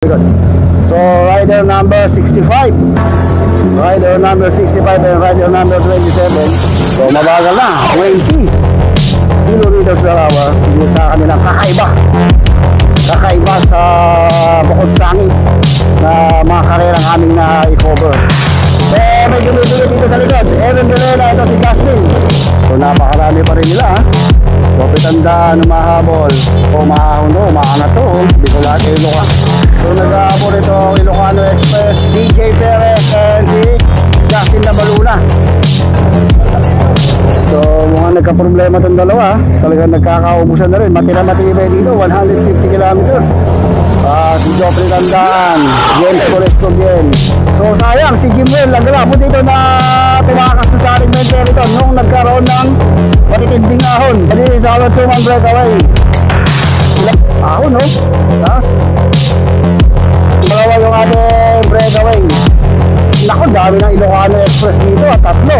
Good. So rider number 65, rider number 65 and rider number 27. So mabagal na, 20 kilometers per hour. Hindi sa kanilang kakaiba sa bukod tangi na mga karerang aming na i-cover. So may dumiduli dito sa likod, Evan Villela, ito si Jasmine. So napakarami pa rin nila ha. So pitandaan, umahabol, umahon to, umaangat to, hindi ko lahat kayo luka. So nag-aabot ito ang Ilocano Express, DJ Perez and si Justin Nabaluna. So mukhang nagka-problema itong dalawa, talagang nagkakaubusan na rin. Matira-matibay dito, 150 kilometers. Si Joffrey Tandaan, James Forresco bien. So sayang si Jimwell nag-aabot dito na tumakas na sa ating Mentelito nung nagkaroon ng matitinding ahon. Dali sa Alotsuman breakaway. Ahon no? Tapos dalawa yung ating breakaway. Naku, dami ng Ilocano Express dito at tatlo.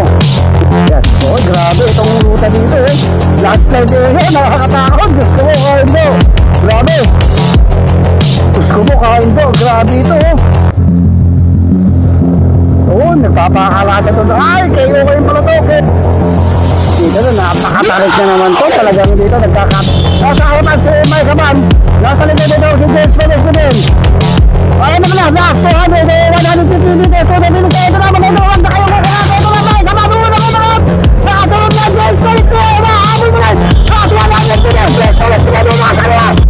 Yan. Oh, grabe itong ruta dito eh. Last slide eh, nakakatakot. Diyos ko mo, kain do. Grabe. Diyos ko mo, kain do. Grabe ito oh. Oo, nagpapakalasa ito. Ay, kayo kayo pala to. Okay. Dito na, napakatarik na naman to. Talagang dito, nagkakat. Nasa harapan si Mike Kaban. Nasa likod dito si James Perez ko din. Ayan naman na, last 200, 150 meters to the minute. Ito naman, ito naman, kayo kayo. Ito naman, Kaban, nakasunod na James Perez ko. Mahabol mo lang. Last 100 meters, James Perez ko na doon nasa kanila.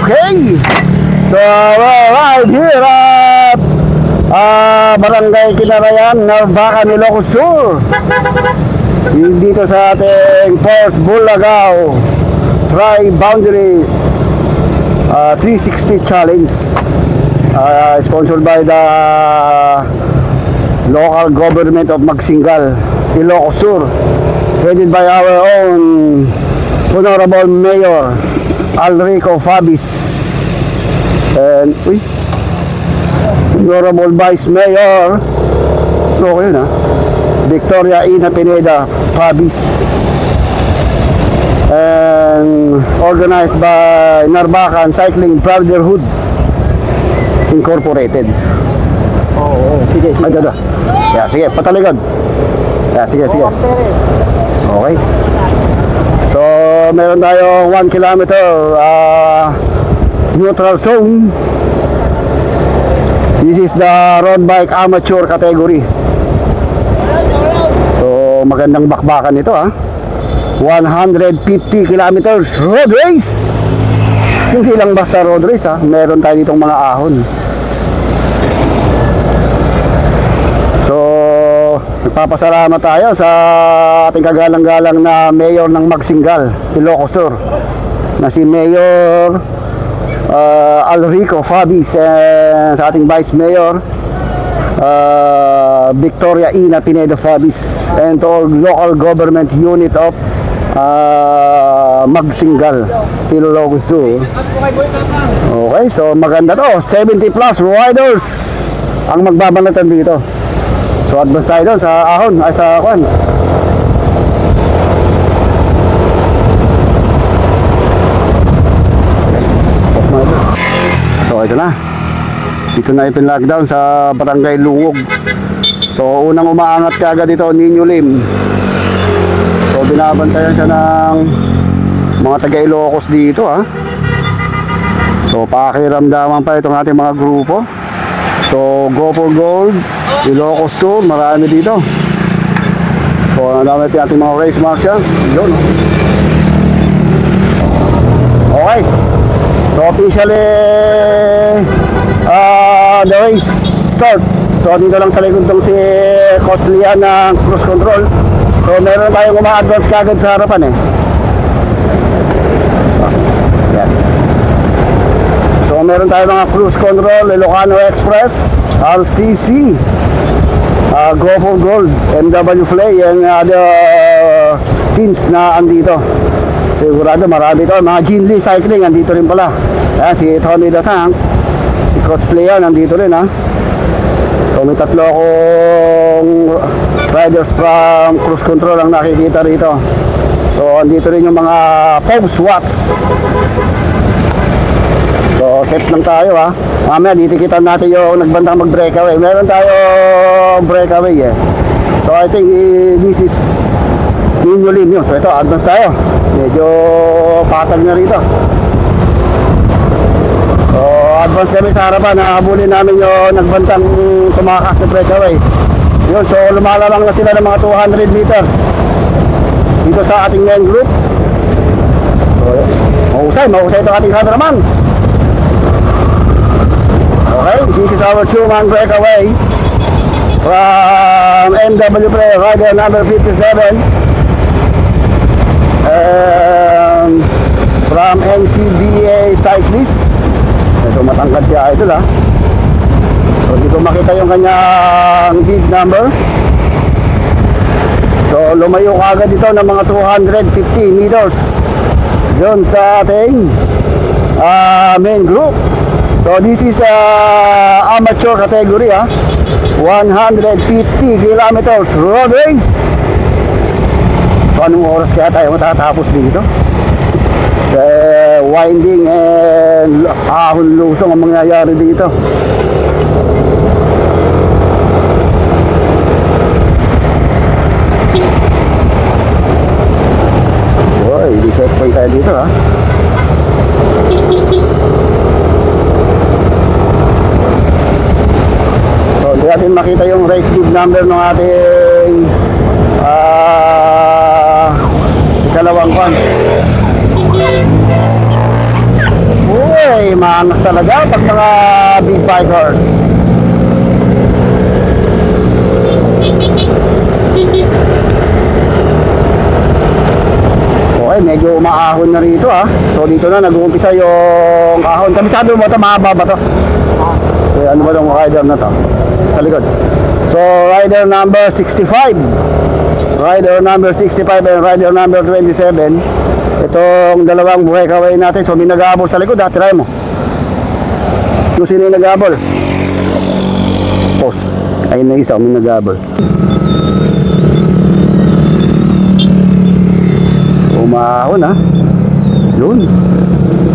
Okay. So, we're right here at Barangay Kinarayan, Narvacan, Ilocos Sur. Dito sa ating Force Bulagao Tri-Boundary 360 Challenge, sponsored by the local government of Magsingal, Ilocos Sur, headed by our own Honorable Mayor Alrico Fabis and Honorable Vice Mayor Victoria Ina Pineda Fabis, and organized by Narvacan Cycling Brotherhood Incorporated. Sige. Sige, patalikod. Sige. Okay. So, meron tayo 1 kilometer neutral zone. This is the road bike amateur category. So, magandang bakbakan ito 150 kilometers road race. Hindi lang basta road race meron tayo ditong mga ahon. So, nagpapasalamat tayo sa ating kagalang-galang na mayor ng Magsingal, Ilocos Sur, na si Mayor Alrico Fabis, sa ating Vice Mayor Victoria Ina Pineda Fabis, and to all local government unit of Magsingal, Ilocos Sur. Okay, so maganda to. 70 plus riders ang magbabanatan dito. So advance tayo doon sa ahon, ay sa kwan. Pause mo ito. So ito na. Dito na ipin-lockdown sa Barangay Lungog. So unang umaangat kaagad dito, Ninyo Lim. So binabantayan siya ng mga taga Ilocos dito So pakiramdaman pa itong ating mga grupo. So Go for Gold, Ilocos Sur, marami dito. So nadami ating mga race marshals doon. Okay. So officially the race start. So dito lang sa likod tong si Coach Lian ng cruise control. So meron tayong uma-advance kagad sa harapan Yan. So meron tayong mga cruise control, Ilocano Express, RCC, Go for Gold, MW Flay, and other teams na andito. Sigurado marami ito. Mga Jinli Cycling andito rin pala. Ayan, si Tommy the Tank, si Coach Leon andito rin So may tatlo akong riders from cruise control ang nakikita rito. So andito rin yung mga post watch. So safe lang tayo Mamaya ditikitan natin yung nagbantang mag-breakaway. Meron tayo breakaway So I think this is Ninyo Lim yun. So ito, advance tayo. Medyo patag na rito. So advance kami sa harapan. Nakahabulin namin yung nagbantang tumakas na breakaway. Yun, so lumalamang na sila ng mga 200 meters dito sa ating main group. So mahusay itong ating cameraman. Okay, this is our 2-man breakaway from MW Play, rider number 57, and from NCBA Cyclist. Ito matangkad siya idol So hindi ko makita yung kanyang bid number. So lumayo agad dito ng mga 250 meters doon sa ating main group. So this is amateur category 150 kilometers road race. So anong oras kaya tayo matatapos dito? Winding and ahon lusong ang mangyayari dito. I-checkpoint tayo dito So hindi natin makita yung race bib number ng ating ikalawang kwan. Uy, maangas talaga pag mga big bikers. Okay, medyo umaahon na rito ha. So dito na nag-uumpisa yung ahon. Kabisado mo ito, mahaba ba ito? So ano ba itong rider na to? Sa likod. So rider number 65, rider number 65 and rider number 27. Itong dalawang breakaway natin. So may nag-aabol sa likod ha, try mo. Yung sino yung nag-aabol? Post. Ayun na isa, may nag-aabol. Umahon ha. Yun.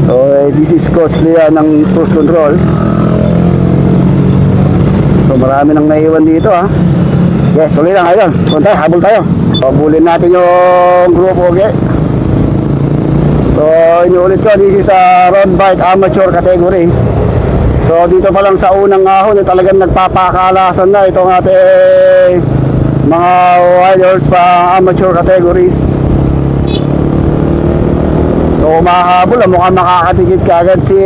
So this is Coach Lea ng cruise control. So marami nang naiwan dito ha. Okay, tuloy lang ayun. Punta, habol tayo. Habulin natin yung grupo, okay. So inuulit ko, this is a road bike amateur category. So dito pa lang sa unang ahon talagang nagpapakalasan na itong ating mga riders pa amateur categories. So umahabol, mukhang makakatikit kaagad si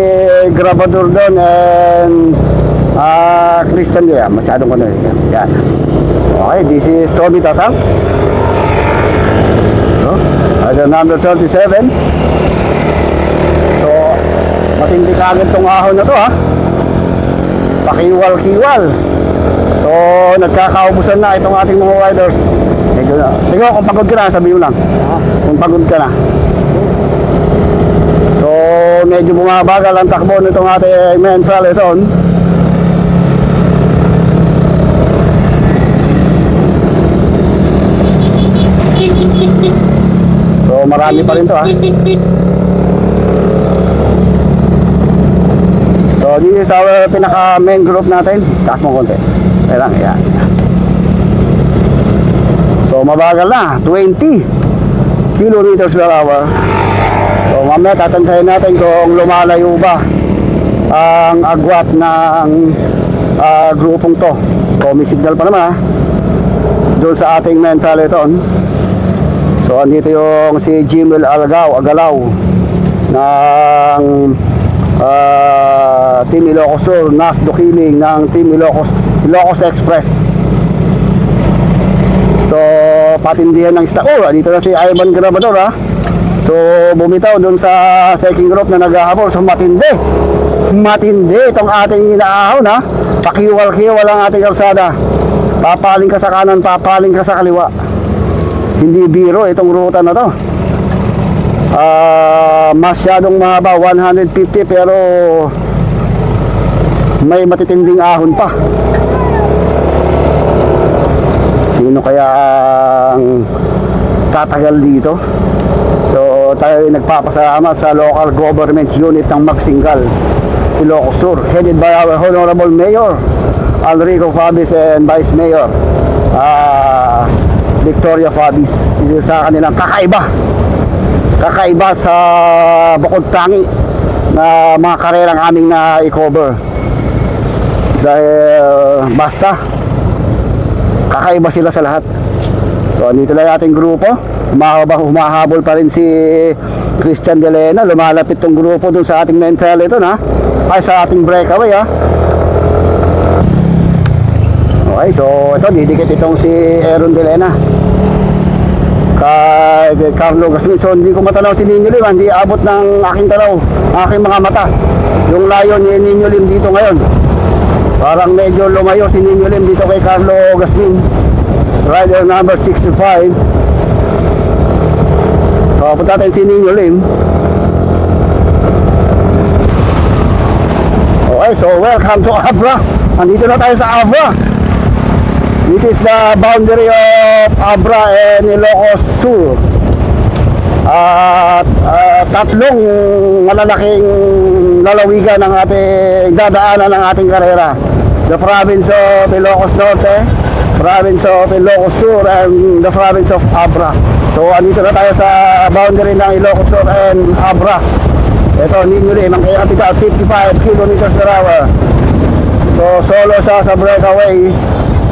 Grabador doon and Christian Lea. Masyadong ano yan. Okay, this is Tommy Tatang. So, rider number 37. So matindi kaagad tong ahon na to ha. Pakiwal-kiwal. So nagkakaubusan na itong ating mga riders. Medyo na. Tingnan kung pagod ka na, sabihin mo lang. Kung pagod ka na. So medyo bumabagal ang takbo nitong ating main peloton. So marami pa rin to ha. So this is our pinaka main group natin. Taas mo konti. Ayan, ayan. So mabagal na, 20 kilometers per hour. So mamaya tatantayin natin kung lumalayo ba ang agwat ng grupong to. So may signal pa naman ha, doon sa ating main peloton. So andito yung si Jimel Agalaw ng Team Ilocos Sur, Nasdo Kiling ng Team Ilocos Express. So patindihan ng dito na si Ivan Grabador ha. So bumitaw dun sa second group na naghahabol. So matindi itong ating inaahon ha. Pakiwal-kiwal ang ating kalsada. Papaling ka sa kanan, papaling ka sa kaliwa. Hindi biro itong ruta na to. Masyadong mahaba, 150, pero may matitinding ahon pa. Sino kaya ang tatagal dito? So tayo ay nagpapasalamat sa local government unit ng Magsingal, Ilocos Sur, headed by our Honorable Mayor Alrico Fabis and Vice Mayor Victoria Fabis. Ito sa kanilang kakaiba sa bukod tangi na mga karerang aming na i-cover. Dahil basta kakaiba sila sa lahat. So andito lang ating grupo. Humahabol pa rin si Christian De Lena. Lumalapit tong grupo dun sa ating main peloton ha. Ay sa ating breakaway ha. Okay, so ito didikit itong si Aaron De Lena kay Carlo Gasmin. So hindi ko matanaw si Ninyo Lim, hindi abot ng aking tanaw, aking mga mata yung layo ni Ninyo Lim dito ngayon. Parang medyo lumayo si Ninyo Lim dito kay Carlo Gasmin, rider number 65. So punta natin si Ninyo Lim. Okay, so welcome to Abra. Andito na tayo sa Abra. This is the boundary of Abra and Ilocos Sur. Tatlong malalaking lalawigan ng ating dadaanan ng ating karera. The province of Ilocos Norte, province of Ilocos Sur, and the province of Abra. So andito na tayo sa boundary ng Ilocos Sur and Abra. Ito, Ninyo Lim, ang kanyang kapital, 55 kilometers per hour. So solo sa breakaway.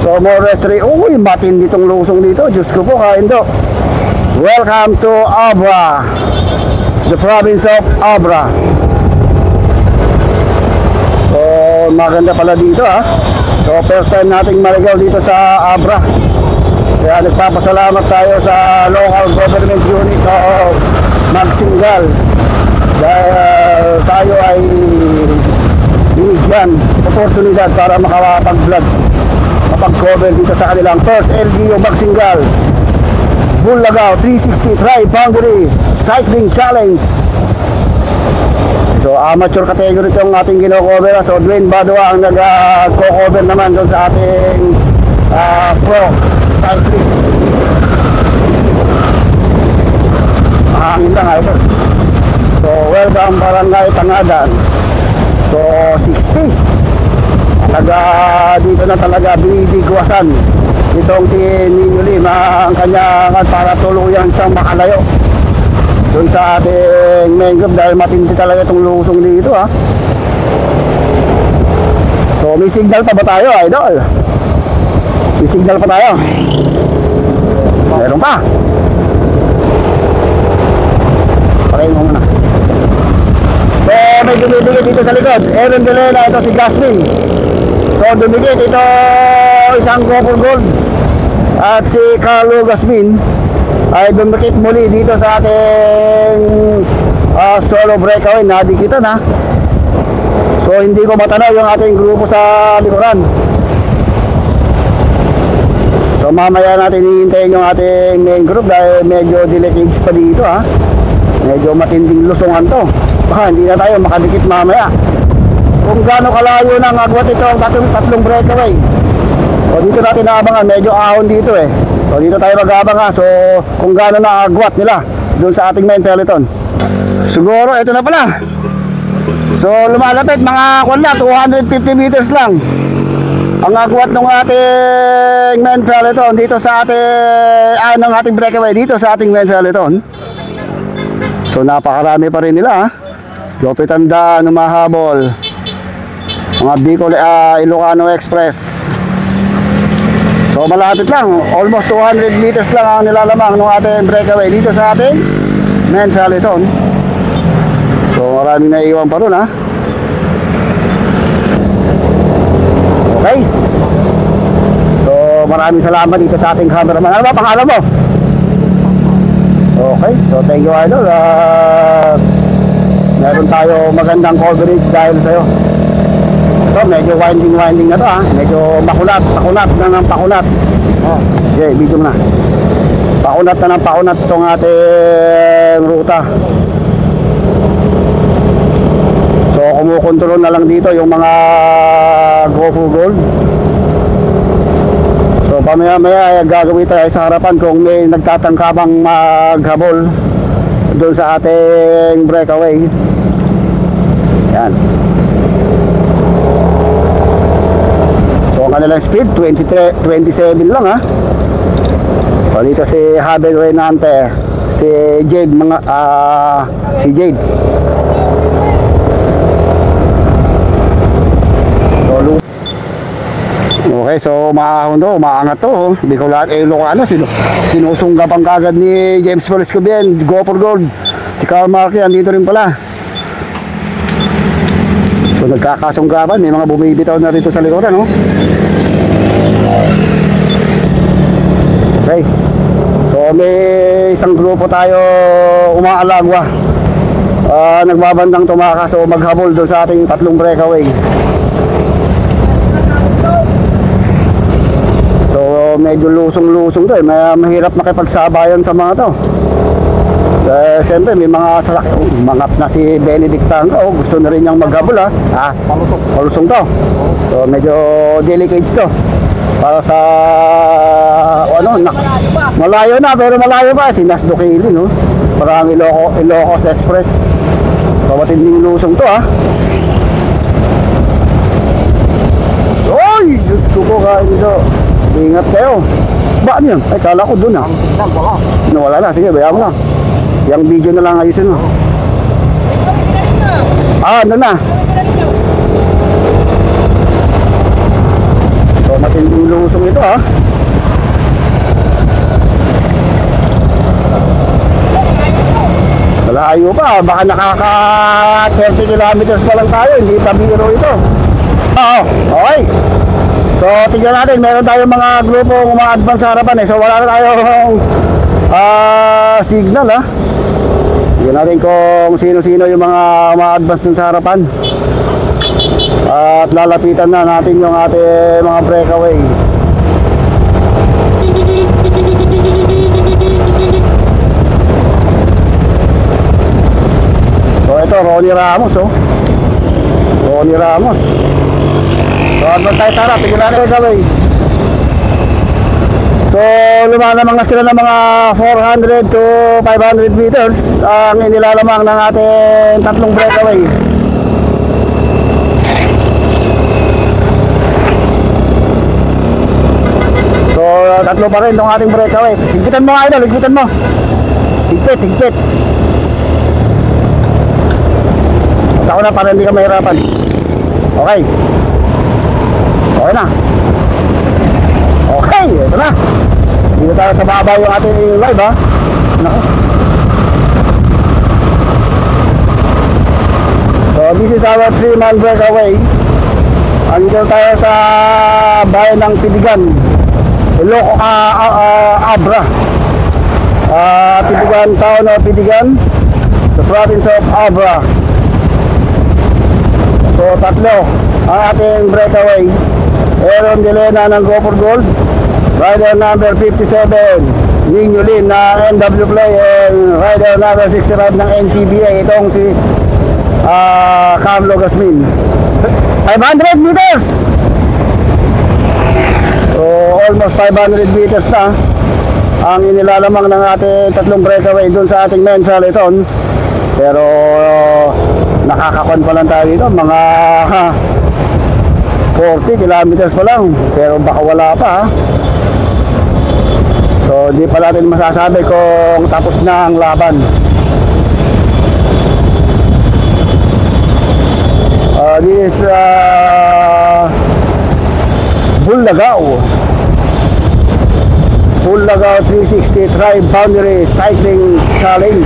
So more or less 3. Uy, matindi itong lusong dito. Diyos ko po, kain to. Welcome to Abra, the province of Abra. maganda pala dito ha. So first time nating maligaw dito sa Abra. Kaya nagpapasalamat tayo sa local government unit o Magsingal. Dahil tayo ay binigyan oportunidad para makapag-vlog, makapag-cover dito sa kanilang first LGU Magsingal Bulagaw 360 Tri-Boundary Cycling Challenge. So amateur category itong ating kino-cover. So Dwayne Badua ang nag-co-cover naman doon sa ating pro cyclist. Mahangin lang ito. So welcome Barangay Tangadan. So 60 dito na talaga binibigwasan itong si Nino Lima ang kanya para tuluyan siyang makalayo doon sa ating main group dahil matindi talaga itong lusong dito ha. So may signal pa ba tayo, idol? May signal pa tayo? Meron pa. Pakain mo muna. So may dumidikit dito sa likod. Aaron Delela, ito si Gasmin. So dumidikit ito isang Gopher Gold at si Carlo Gasmin ay dumikit muli dito sa ating solo breakaway. Nadikitan ha. So hindi ko matanaw yung ating grupo sa likuran. So mamaya natin hihintayin yung ating main group dahil medyo delegates pa dito ha. Medyo matinding lusungan to. Baka hindi na tayo makadikit mamaya. Kung gaano kalayo ng agwat ito ang tatlong breakaway. So dito natin naabangan, medyo ahon dito eh. So dito tayo mag-aabang ha. So kung gaano na agwat nila doon sa ating main peloton. Siguro ito na pala. So lumalapit mga 250 meters lang ang agwat ng ating main peloton dito sa ating ng ating breakaway dito sa ating main peloton. So napakarami pa rin nila ha. Lopitanda, Numahabol, mga Bicol, Ilocano Express. So malapit lang, almost 200 meters lang ang nilalamang ng ating breakaway dito sa ating main peloton. So maraming naiiwan pa ron ha. Okay. So maraming salamat dito sa ating cameraman. Ano ba pangalan mo? Okay, so thank you idol. Meron tayo magandang coverage dahil sa'yo. Ito medyo winding na to ha. Medyo pakunat na ng pakunat. Okay, video mo na. Pakunat na ng pakunat itong ating ruta. So kumukontrol na lang dito yung mga Gopher Gold. So pamaya-maya ay gagawin tayo sa harapan kung may nagtatangkabang maghabol doon sa ating breakaway. Yan. So ang kanilang speed 27 lang ha. So dito si Habel Renante, si Jade si Jade. Okay, so maahon to, maangat to. Hindi ko lahat Ilocano, sinusunggapan kagad ni James Valescobian, Gopher Gold. Si Carl Marquez, andito rin pala. So nagkakasunggapan, may mga bumibitaw na rito sa likuran, no? Okay. So may isang grupo tayo umaalagwa. Nagbabandang tumakas o maghabol doon sa ating tatlong breakaway. So medyo lusong-lusong to eh. Mahirap makipagsabayan sa mga to. Siyempre may mga mangat na si Benedict Tanga. Gusto na rin niyang maghabol ha. Palusong to. So medyo delicates to. Para sa malayo na pero malayo pa. Si Nasdo Kili no. Parang Ilocos Express. So matinding lusong to ha. Oy! Diyos ko po kain ito. Ingat kayo. Baan yan? Ay, kala ko dun ha. Nawala na. Sige, bayaan mo na. Yung video na lang ayusin mo. Ano na? So, matinding lusong ito ha. Malayo pa. Baka nakaka 30 kilometers pa lang tayo. Hindi pa biro ito. Oo, okay. So, tignan natin, meron tayong mga grupong uma-advance sa harapan eh. So, wala na tayong signal ha. Tignan natin kung sino-sino yung mga uma-advance dun sa harapan. At lalapitan na natin yung ating mga breakaway. So, ito, Ronnie Ramos oh. Ronnie Ramos. So, advance tayo sa harap, tignan natin breakaway. So, lumalamang na sila ng mga 400 to 500 meters ang inilalamang ng ating tatlong breakaway. So, tatlo pa rin itong ating breakaway. Higpitan mo nga idol, higpitan mo. Higpit, higpit. At ako na para hindi ka mahirapan. Okay. Okay na. Okay, ito na. Dito tayo sa baba yung ating live ha. Nako. So this is our 3-man breakaway. Andito tayo sa bayan ng Pidigan, Abra. Pidigan, town of Pidigan, the province of Abra. So tatlo ang ating breakaway. Aaron Delena ng Go for Gold, rider number 57 Nino Lin ng MW Play, and rider number 65 ng NCBA, itong si Carlo Gasmin. 500 meters. So almost 500 meters na ang inilalamang ng ating tatlong breakaway dun sa ating main peloton. Pero nakakapan pa lang tayo dito, mga 40 kilometers pa lang, pero baka wala pa ha. So di pa natin masasabi kung tapos na ang laban. This Bulagao 360 Tri-Boundary Cycling Challenge,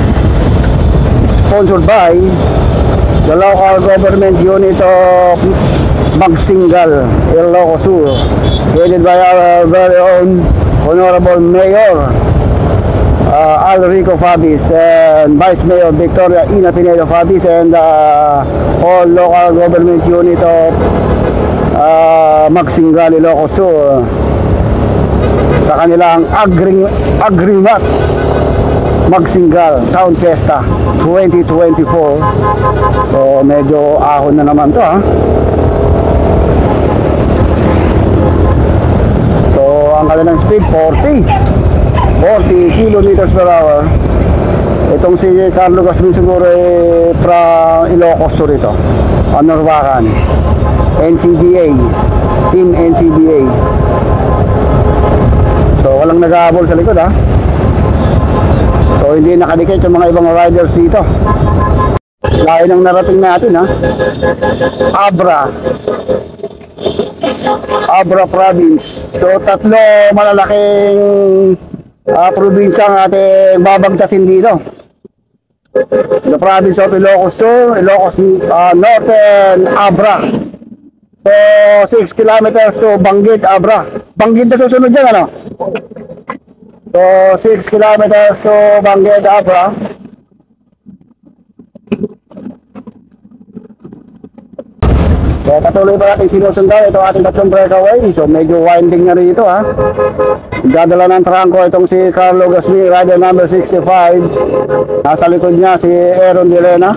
sponsored by the local government unit of Magsingal, Ilocos Sur, headed by our very own Honorable Mayor Alrico Fabis and Vice Mayor Victoria Ina Pinedo Fabis, and all local government unit of Magsingal, Ilocos Sur, sa kanilang agreement Magsingal Town Fiesta 2024. So medyo ahon na naman to ha. Ang kanilang speed 40 kilometers per hour. Itong si Carlo Gasmin siguro from Ilocos Sur ito, Norwacan, NCBA, Team NCBA. So walang nag-aabol sa likod ha. So hindi nakadikit yung mga ibang riders dito. Lain ang narating natin ha. Abra Province. So tatlo malalaking probinsya ang ating babagtasin dito. The province of Ilocos Sur, Ilocos Northern Abra. So 6 kilometers to Banggid, Abra. Banggid na susunod dyan ano. So 6 kilometers to Banggid, Abra. So patuloy pa natin sinusundan ito ating tatlong breakaway. So medyo winding na rito ha. Dadala ng trangko itong si Carlo Gasmi, rider number 65. Nasa likod niya si Aaron Delena,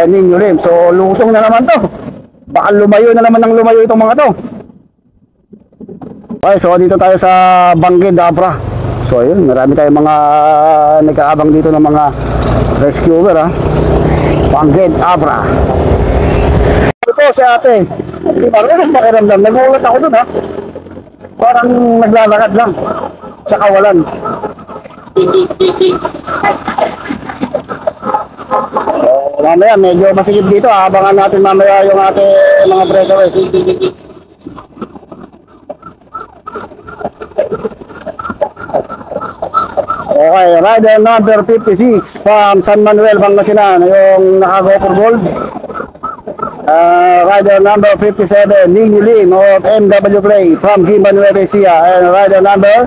Nino Lim. So lusong na naman to. Baka lumayo na naman ng lumayo itong mga to. Okay, so dito tayo sa Banggid, Abra. So yun, marami tayong mga nag-aabang dito ng mga rescuer ha. Banggid, Abra. Ito si ate, hindi marunong pakiramdam. Nagulat ako dun ha. Parang naglalakad lang sa kawalan. So, mamaya medyo masigit dito. Abangan natin mamaya yung ating mga breakaway. Okay, rider number 56 from San Manuel, Pangasinan, yung naka-Go for Gold. Rider number 57, Nino Lim of MW Play from Gimba Nueva Ecija. And rider number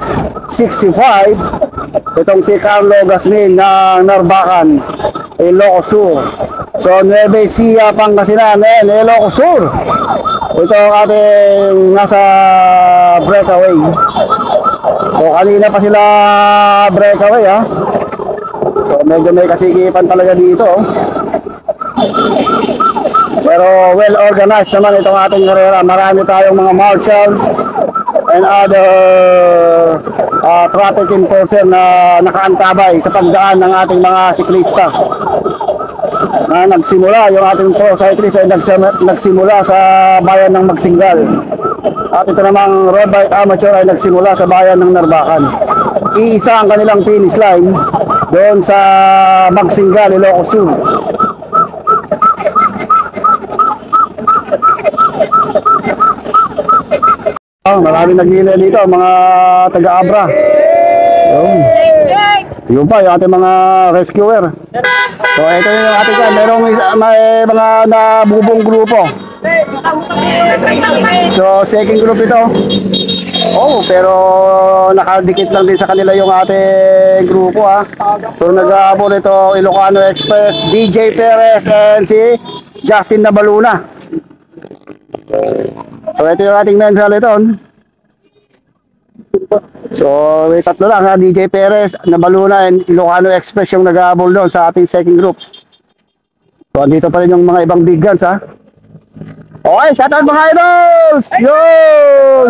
65, itong si Carlo Gasmin ng Narbacan, Ilocos Sur. So Nueva Ecija, Pangasinan, and Ilocos Sur. Ito ang ating nasa breakaway. So kanina pa sila breakaway ha. So medyo may kasikipan talaga dito. Pero well organized naman itong ating karera. Marami tayong mga marshals and other traffic enforcer na nakaantabay sa pagdaan ng ating mga siklista. Na nagsimula, yung ating pro cyclist ay nagsimula sa bayan ng Magsingal. At ito namang road bike amateur ay nagsimula sa bayan ng Narbacan. Iisa ang kanilang finish line doon sa Magsingal, Ilocos Sur. Maraming naghihintay dito, mga taga-Abra. Yun pa, yung ating mga rescuer. So ito yung ating kan, merong may mga nabubong grupo. So second group ito. Oh, pero nakadikit lang din sa kanila yung ating grupo ha. So nag-aabol ito Ilocano Express, DJ Perez and si Justin Nabaluna. So ito yung ating main peloton. So may tatlo lang ha, DJ Perez, Nabaluna and Ilocano Express yung nag-aabol doon sa ating second group. So dito pa rin yung mga ibang big guns ha. Okay, shout out mga idols! Yun!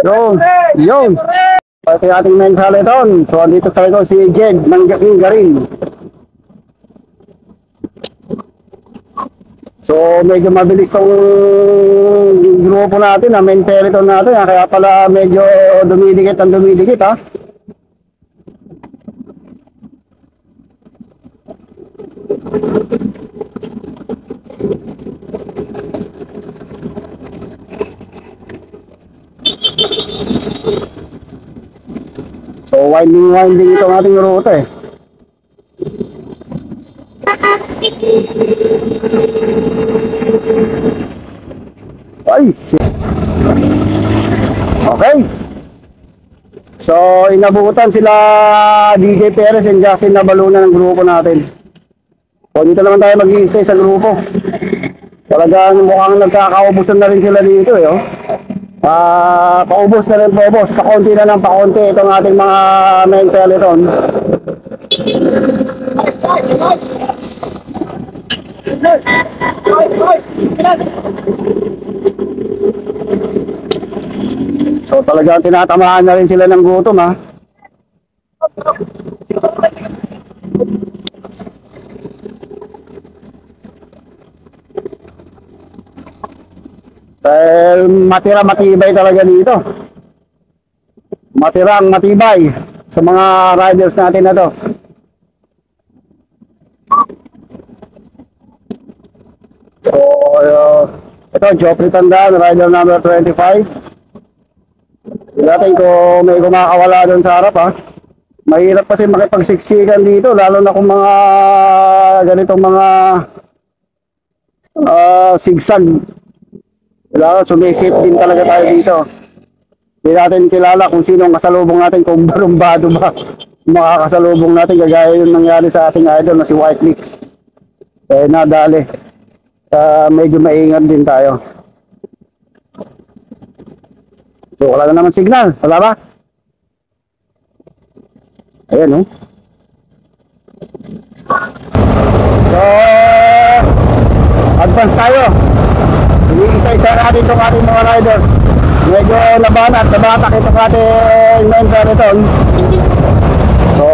Yun! Yun! So ito yung ating main peloton. So dito sa likod si Jed ng Jaking Garin. So medyo mabilis tong grupo natin, main peloton natin, kaya pala medyo dumidikit ha. So winding itong ating ruta eh. Ay, okay. So inabutan sila DJ Perez and Justin Nabaluna ng grupo natin. So dito naman tayo mag-i-stay sa grupo. Talagang mukhang nagkakaubusan na rin sila dito eh. Paubos na rin po, boss. Pakonti na lang, pakonti itong ating mga main peloton. So talagang tinatamaan na rin sila ng gutom ha. Matira matibay talaga dito. Matirang matibay sa mga riders natin na to. So ito Joffrey Tandaan, rider number 25. Hindi natin kung may kumakawala doon sa harap ha. Mahirap kasi makipagsiksikan dito, lalo na kung mga ganitong mga sigsag. Kailangan sumisip din talaga tayo dito. Hindi natin kilala kung sino ang kasalubong natin, kung barumbado ba makakasalubong natin, kagaya yung nangyari sa ating idol na si White Mix. Nadali. Medyo maingat din tayo. So wala na naman signal, wala ba? Ayan So advance tayo. Isa-isa natin itong ating mga riders. Medyo laban at nabatak itong ating main peloton. So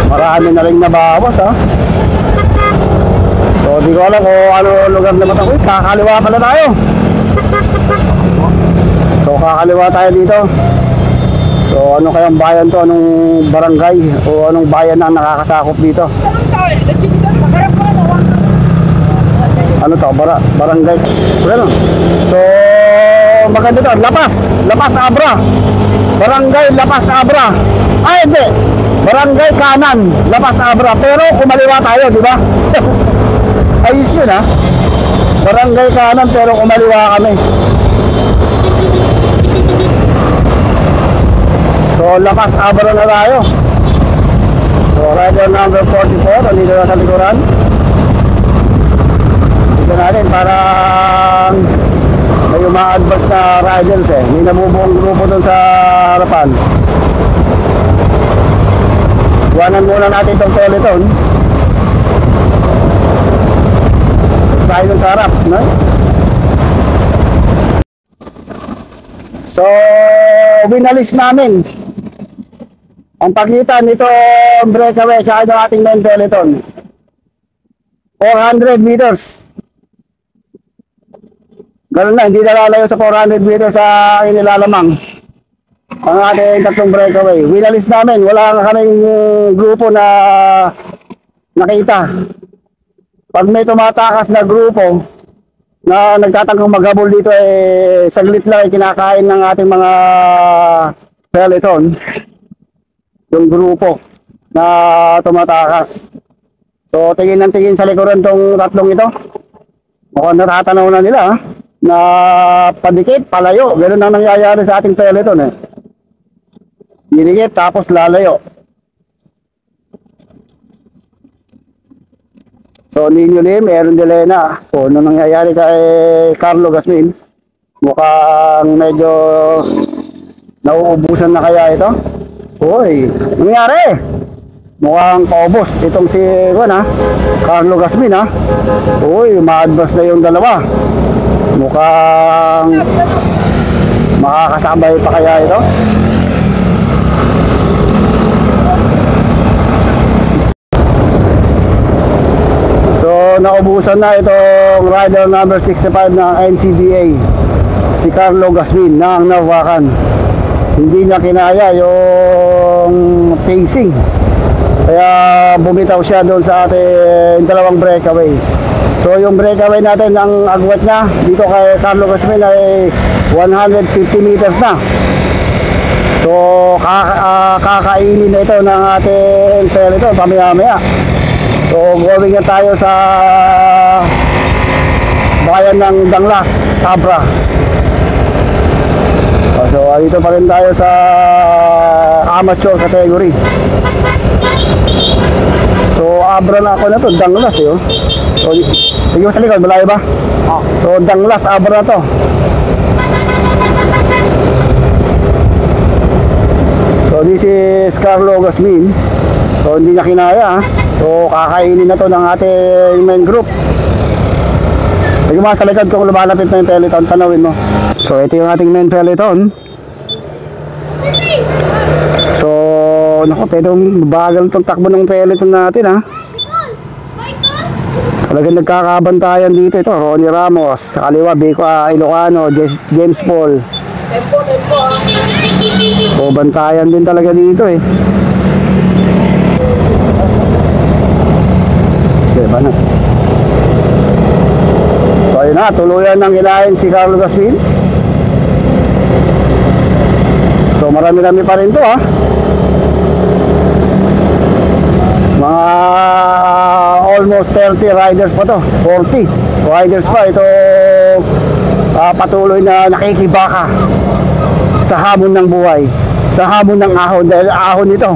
marami na rin nabawas ha. So di ko alam kung ano lugar na matakoy. Kakaliwa pala tayo. So kakaliwa tayo dito. So ano kayang bayan to? Anong barangay o anong bayan na nakakasakop dito? Ano to? Barangay. Bueno. So maganda to. Lapas Abra. Barangay Lapas Abra. Ay hindi. Barangay Kanan Lapas Abra. Pero kumaliwa tayo, di ba? Ayos yun ha. Barangay kanan pero kumaliwa kami. So lakas abra na tayo. So rider number 44 andito na sa likuran. Tignan natin parang may uma-advance na riders eh. May nabubuong grupo dun sa harapan. Iwanan muna natin itong peloton. Tayo dun sa harap, no? So winalis namin ang pagitan nito breakaway tsaka ng ating main peloton. 400 meters. Ganun na, hindi nalalayo sa 400 meters sa inilalamang ang ating tatlong breakaway. Winalis namin, wala kaming grupo na nakita. Pag may tumatakas na grupo na nagtatangkang maghabol dito, eh saglit lang kinakain ng ating mga peloton yung grupo na tumatakas. So tingin ng tingin sa likuran tong tatlong ito. Mukhang natatanaw na nila ha? Na padikit, palayo. Ganun ang nangyayari sa ating peloton eh. Dinikit tapos lalayo. So Nino Lim, Aaron De Lena. O ano nangyayari kay Carlo Gasmin? Mukhang medyo nauubusan na kaya ito. Uy, nangyari? Mukhang paubos itong si Carlo Gasmin ha. Uy, ma-advance na yung dalawa. Mukhang makakasabay pa kaya ito. So naubusan na itong rider number 65 ng NCBA, si Carlo Gasmin na ang nawakan. Hindi niya kinaya yung pacing, kaya bumitaw siya doon sa ating dalawang breakaway. So yung breakaway natin, ang agwat niya dito kay Carlo Gasmin ay 150 meters na. So kakainin na ito ng ating peloton pamaya-maya. So going na tayo sa bayan ng Danglas, Abra. So dito pa rin tayo sa amateur category. So Abra na ako na to, Danglas eh. So tingin mo sa likod, malayo ba? So Danglas, Abra na to. So this is Carlo Gasmin. So hindi niya kinaya ha. So kakainin na to ng ating main group. Tingin mo sa likod kung lumalapit na yung peloton, tanawin mo. So ito yung ating main peloton. So naku, pero bagal itong takbo ng peloton natin ha. Talagang nagkakabantayan dito. Ito Ronnie Ramos, sa kaliwa Biko Ilocano, James Paul. So bantayan din talaga dito eh. Diba na? So ayun na, tuluyan ng ilahin si Carlo Gasmin. So marami-rami pa rin to ha. Mga almost 30 riders pa to, 40 riders pa ito. Patuloy na nakikibaka sa hamon ng buhay, sa hamon ng ahon, dahil ahon ito.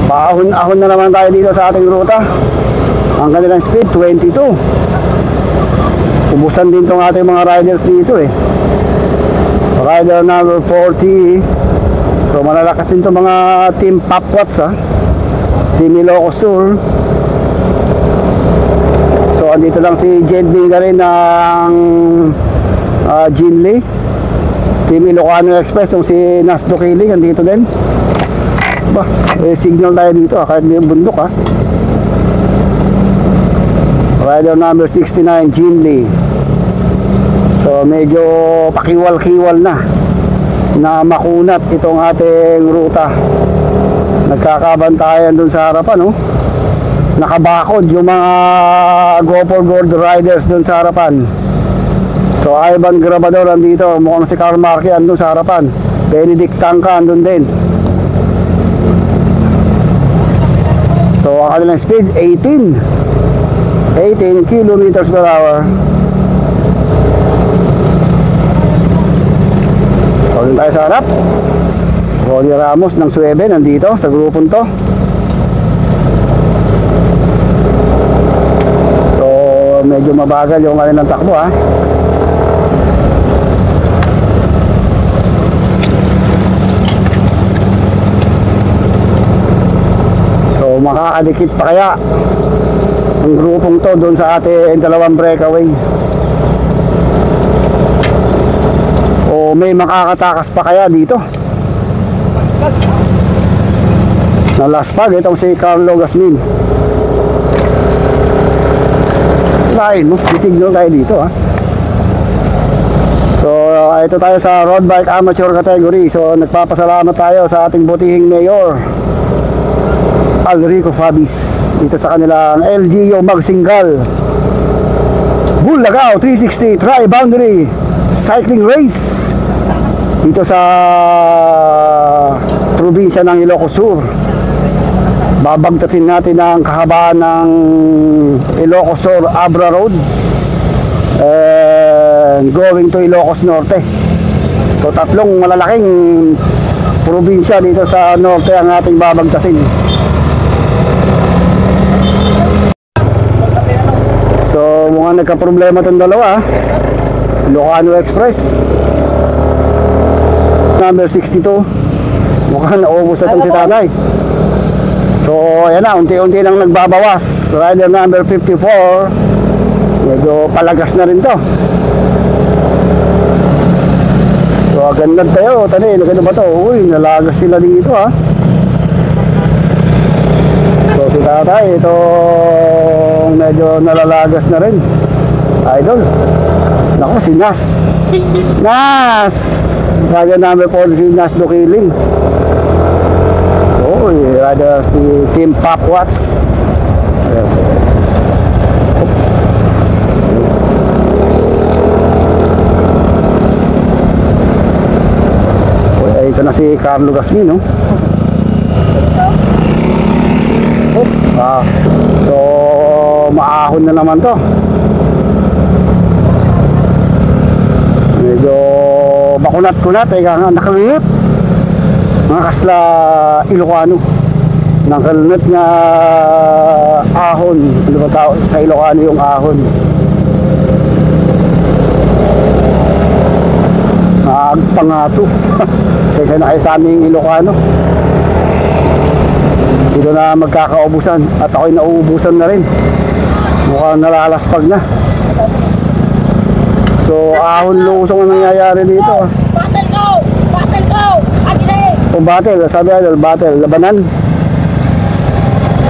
Paahon-ahon na naman tayo dito sa ating ruta. Ang kanilang speed 22. Ubusan din tong ating mga riders dito eh. Rider number 40. So malalakas din tong mga team Papwats ha. Team Ilocos Sur. So andito lang si Jed Binga rin ng Jinley. Team Ilocano Express, yung si Nasdo Kiling andito din. Ba, signal tayo dito kahit may bundok ha. Rider number 69 Jinley. So medyo pakiwal-kiwal na makunat itong ating ruta. Nagkakabantayan dun sa harapan, no? Nakabakod yung mga Go4 Gold riders dun sa harapan. So Ivan Grabador andito, mukhang si Carl Marque andun sa harapan. Benedict Tangka andun din. So ang kanilang speed 18. 18 kilometers per hour. Huwag tayo sa harap. Ronnie Ramos ng Suebe nandito sa grupong to. So medyo mabagal yung ng takbo ha. So makakadikit pa kaya ang grupong to doon sa ating dalawang breakaway, o may makakatakas pa kaya dito na last pag itong si Carlo Gasmin. Kain mo, signal tayo dito ha. So ito tayo sa road bike amateur category. So nagpapasalamat tayo sa ating butihing mayor Alrico Fabis dito sa kanilang LGU Magsingal Bulacau 360 Tri-Boundary Cycling Race dito sa probinsya ng Ilocos Sur. Babagtasin natin ang kahabaan ng Ilocos Sur Abra Road and going to Ilocos Norte. So tatlong malalaking probinsya dito sa norte ang ating babagtasin. So mukhang nagka-problema itong dalawa. Ilocano Express number 62, mukhang naubos na itong si tatay. So ayan na, unti-unti lang nagbabawas. Rider number 54, medyo palagas na rin to. So agad tayo, tani, nagano ba to? Uy, nalagas sila dito ha. So si tatay, ito medyo nalalagas na rin. Idol, naku, si Nas rider number 4, si Nas Dukiling. Oh, rider si Team Pop Watts. Oh, ito na si Carlo Gasmin, no? So maahon na naman to. Medyo bakunat-kunat, nakalunot mga kasla Ilocano, nakalunot nga ahon. Ano ba tao sa Ilocano yung ahon? Agpangato. Isa na kayo sa aming Ilocano. Dito na magkakaubusan at ako'y nauubusan na rin. Mukhang nalalaspag na. So ahon lusong ang nangyayari dito. Battle go! Battle go! Agile! O battle, sabi idol, battle, labanan.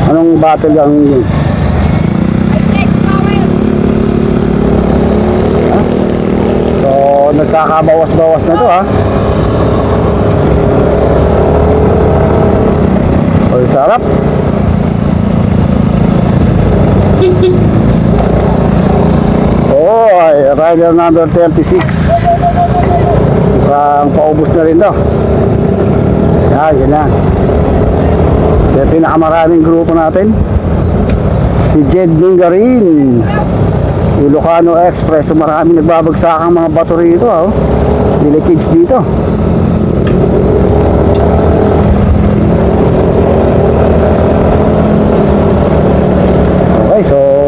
Anong battle ang yun? So nagkakabawas-bawas na to ha. O sarap. Oh, rider number 36. Mukhang paubos na rin to. Yan na. Ito yung pinakamaraming grupo natin. Si Jed Mingarin, Ilocano Express. So maraming nagbabagsakang mga bato rito oh. Nila kids dito. Okay, so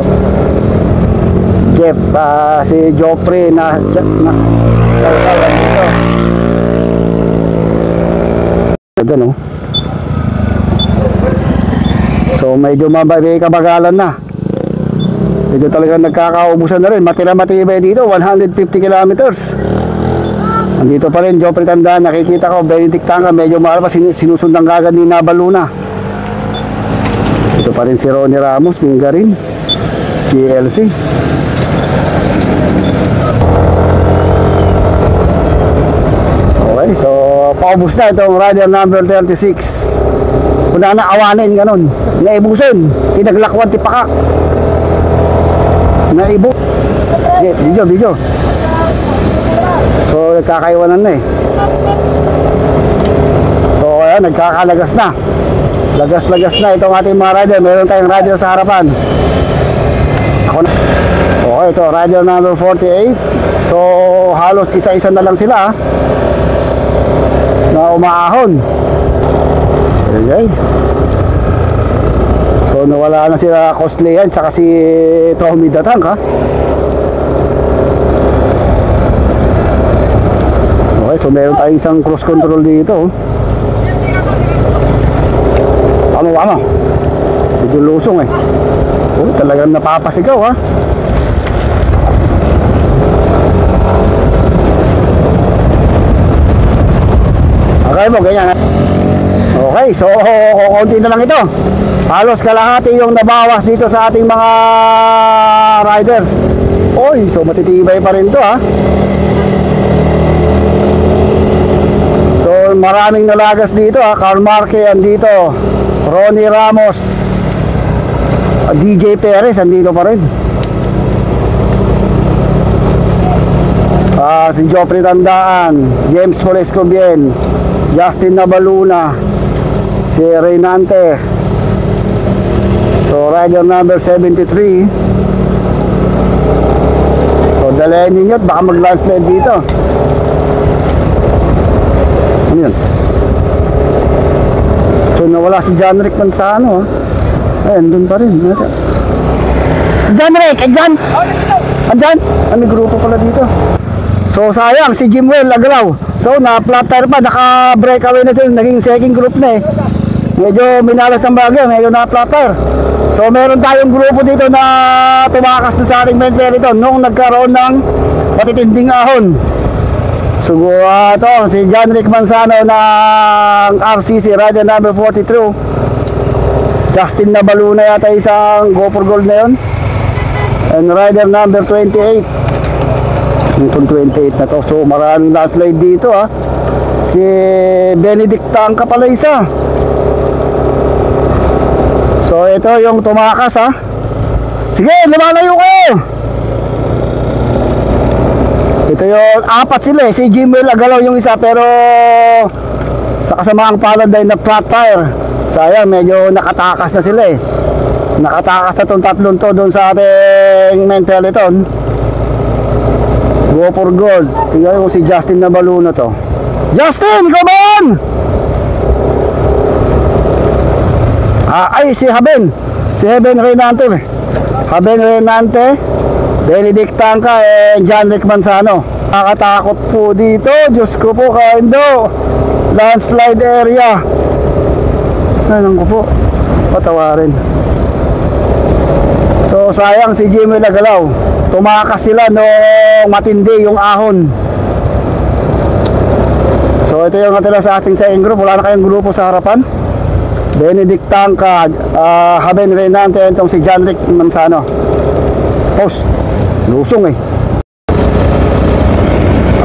Jeff, si Joffrey na dito. Ganda no. So medyo mababay kabagalan na. Medyo talagang nagkakaubusan na rin. Matira-matibay dito, 150 kilometers. Andito pa rin Joffrey Tandaan. Nakikita ko, Benedict Tanga, medyo mahal pa, sinusundan kagad ni Nabaluna. Ito pa rin si Ronnie Ramos, Mingarin, GLC. Okay, so paubos na itong rider number 36. Una na awanin, ganun. Naibusin, tinaglakwan, tipakak. Naibo. Okay, video. So nagkakaiwanan na eh. So ayan, nagkakalagas na. Lagas-lagas na itong ating mga rider. Meron tayong rider sa harapan. Ako na. Okay, ito, rider number 48. So, halos isa-isa na lang sila na umaahon. Okay. So, nawala na sila Costleyan tsaka si Tommy Datang, ha? Okay, so meron tayong isang cruise control dito. Ano? Medyo lusong eh. Oh, talagang napapasigaw, ha? Okay mo, ganyan. Okay, so kukunti na lang ito. Halos kalahati yung nabawas dito sa ating mga riders. Oy, so matitibay pa rin to, ha. So maraming nalagas dito, ha. Carl Marque andito, Ronnie Ramos, DJ Perez andito pa rin. Si Joffrey Tandaan, James Polesco Bien, Justin Nabaluna, si Reynante. So rider number 73. So dalayan ninyo at baka mag-landslide dito. Ano yun? So nawala si John Rick Manzano, ha. Ayun, dun pa rin. Si John Rick, andyan! Andyan? May grupo pala dito. So sayang, si Jimwell Agalaw. So na-flat tire pa, naka-breakaway na dun. Naging second group na eh. Medyo minalas ng bagay, medyo na-flat tire. So meron tayong grupo dito na tumakas sa ating main peloton nung nagkaroon ng matitinding ahon. So ito, si John Rick Manzano ng RCC, rider number 42. Justin Nabaluna yata isang go for gold na yun. And rider number 28. Itong 28 na to. So maraming landslide dito, ha. Si Benedict Tangka pala isa. So ito yung tumakas, ha. Sige, lumalayo kayo. Ito yung apat sila eh. Si Jimwell Agalaw yung isa, pero sa kasamaang palad ay na-flat tire. Sayang, medyo nakatakas na sila eh. Nakatakas na itong tatlong to doon sa ating main peloton. Go for gold. Tingnan mo si Justin Nabaluna to. Justin, ikaw ba yan? Ay, si Haben. Si Haben Reynante. Haben Reynante, Benedict Tangka, and John Rick Manzano. Nakakatakot po dito. Diyos ko po, kaindo. Landslide area. Anong ko po? Patawarin. So, sayang si Jimmy Lagalaw. Tumakas sila nung matindi yung ahon. So, ito yung natira sa ating second group. Wala na kayong grupo sa harapan. Benedict Tangka, Haben Reynante, itong si John Rick Manzano. Post. Lusong eh.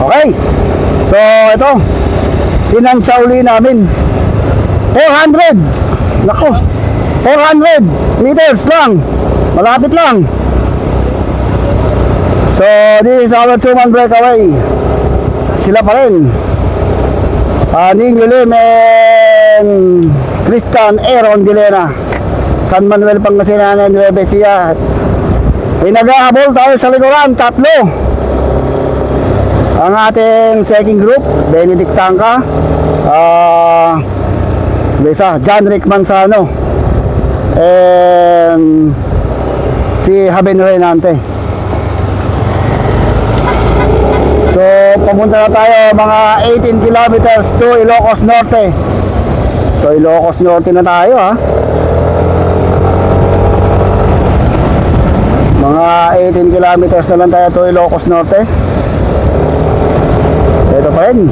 Okay. So, ito. Tinansya uli namin. 400. Nako. 400 meters lang. Malapit lang. So, this is our two-man breakaway. Sila pa rin. Ninyo Lim and Christian Aaron Vilena. San Manuel Pangasinan, Nueva Ecija. Pinag-ahabol tayo sa likuran, tatlo. Ang ating second group, Benedict Tangka, John Rick Manzano, and si Haben Reynante. So, papunta na tayo mga 18 kilometers to Ilocos Norte. So, Ilocos Norte na tayo, ha. Mga 18 kilometers na lang tayo to Ilocos Norte. Ito pa rin.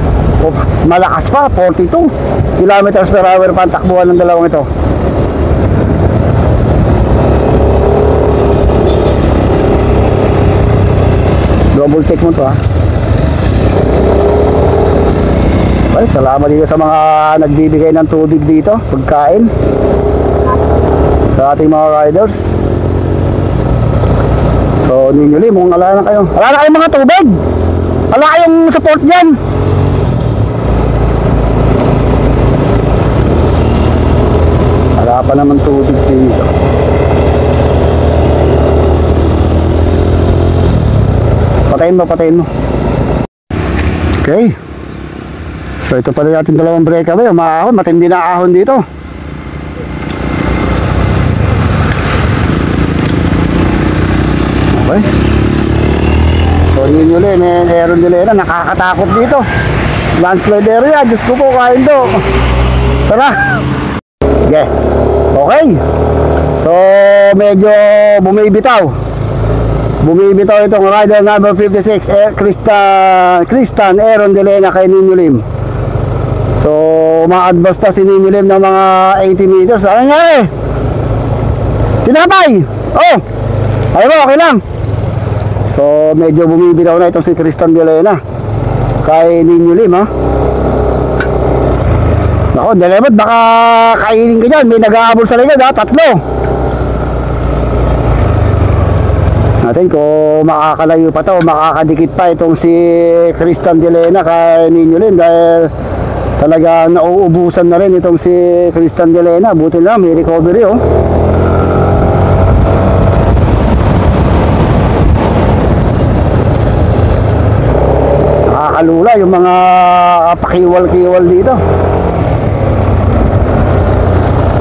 Malakas pa, 42 kilometers per hour pa ang takbuhan ng dalawang ito. Double check mo to, ha. Ay, salamat dito sa mga nagbibigay ng tubig dito, pagkain sa ating mga riders. So, Ninyo Lim, mukhang ala na kayo. Wala na kayong mga tubig. Wala kayong support dyan. Wala pa naman tubig dito. Patayin mo, patayin mo. Okay. So ito pala natin dalawang breakaway. Umaahon, matindi na ahon dito. Okay. So yun yun may Aaron De Lena, nakakatakot dito. Landslide area, Diyos ko po, kain to. Tara. Okay. Okay. So medyo bumibitaw itong rider number 56, Christian Aaron De Lena kay Nino Lim. So ma-advance na si Nino Lim ng mga 80 meters. Ano nangyari? Tinapay! Oh! Ayaw mo, okay lang. So medyo bumibitaw na itong si Christian De Lena kay Nino Lim, ha. Nako, Delebot, baka kainin ka dyan. May nag-aabol sa likod, ha. 3 natin kung makakalayo pa to, makakadikit pa itong si Christian De Lena kay Nino Lim, dahil talaga nauubusan na rin itong si Christian De Lena. Buti lang may recovery, oh. Nakakalula yung mga pakiwal-kiwal dito.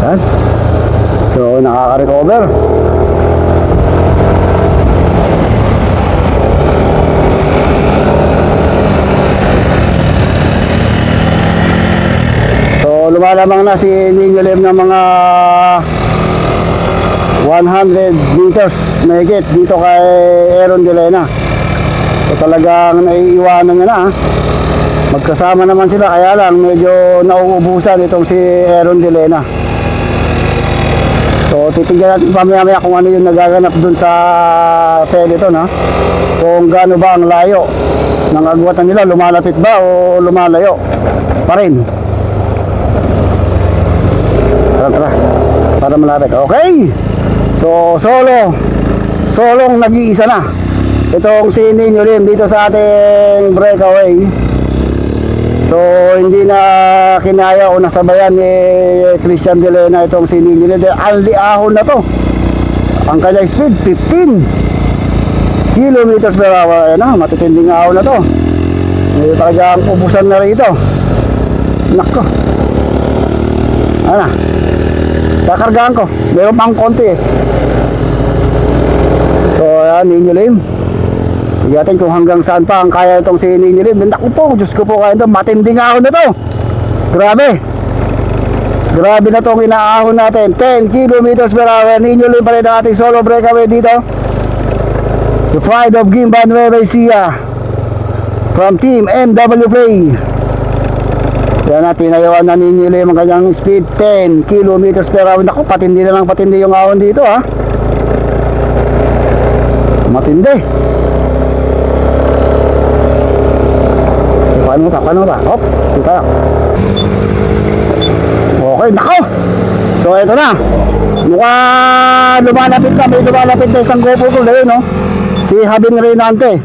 Yan. So nakaka-recover. Lumalamang na si Nino Lim ng mga 100 meters mahigit dito kay Aaron De Lena. So talagang naiiwanan niya na, ha? Magkasama naman sila, kaya lang medyo nauubusan itong si Aaron De Lena. So titignan natin mamaya kung ano yung nagaganap dun sa peloton, ha? Kung gaano ba ang layo ng agwatan nila, lumalapit ba o lumalayo pa rin. Tara, para malapit. Okay. So solong nag-iisa na itong si Nino Lim dito sa ating breakaway. So hindi na kinaya o nasabayan ni Christian De Lena itong si Nino Lim. Anli ahon na to. Ang kanyang speed 15 kilometers per hour. Ayan na, matitinding ahon na to. May talagang ubusan na rito. Nako. Ano, kakargahan ko, meron pang konti, eh. So ayan, Nino Lim. Tiyatin kung hanggang saan pa ang kaya itong si Nino Lim. Naku po, Diyos ko po, kaya ito, matinding ahon na to. Grabe na itong inaahon natin. 10 kilometers per hour. Nino Lim pa rin ang ating solo breakaway dito. The Pride of Guimba Nueva Ecija from Team MW Play. Yan na, tinayawan na Nino Lim ang kanyang speed 10 kilometers per hour. Naku, patindi na lang, patindi yung ahon dito, ha. Matindi. Paano ba? Hop, dito tayo. Okay, nako. So ito na. Mukha lumalapit na, may lumalapit na isang GoPro ko na yun, no? Si Habin Reynante.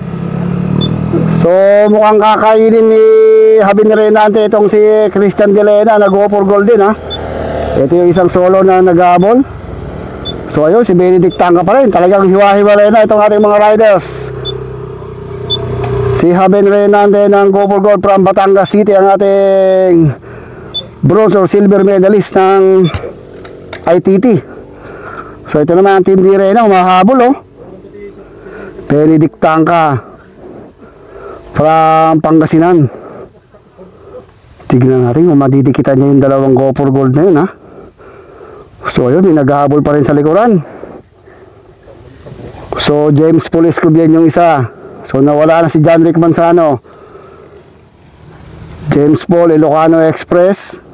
So mukhang kakainin ni Habin Reynante itong si Christian De Lena, nag-go for gold din, ha. Ito yung isang solo na nag-aabol. So ayun, si Benedict Tangka pa rin. Talagang hiwa-hiwalay na itong ating mga riders. Si Habin Reynante ng go for gold from Batangas City, ang ating bronze or silver medalist ng ITT. So ito naman ang Team D Reyna, humahabol, oh. Benedict Tangka from Pangasinan. Tignan natin kung madidikitan niya yung dalawang go for gold na yun, ha. So ayun, may naghahabol pa rin sa likuran. So James Paul Escobian yung isa. So nawala na si John Rick Manzano. James Paul Ilocano Express.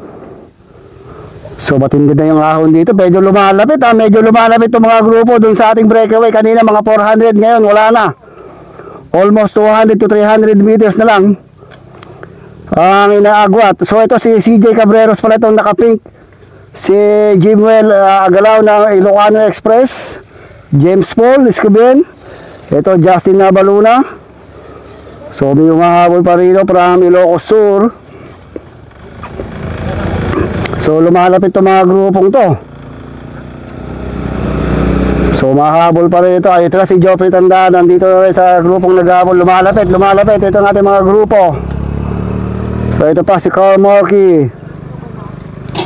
So matindi na yung ahon dito. Medyo lumalapit, ha. Medyo lumalapit itong mga grupo dun sa ating breakaway. Kanina mga 400, ngayon wala na. Almost 200 to 300 meters na lang ang inaagwat. So ito si CJ Cabreros pala itong nakapink. Si Jimwell Agalaw ng Ilocano Express. James Paul Escobian. Ito Justin Nabaluna. So may umahabol pa rin from Ilocos Sur. So lumalapit itong mga grupong to. So So mahabol pa rin ito. Ay, ito na si Joffrey Tandaan. Nandito na rin sa grupong naghabol. Lumalapit. Ito ang ating mga grupo. So ito pa si Carl Morky,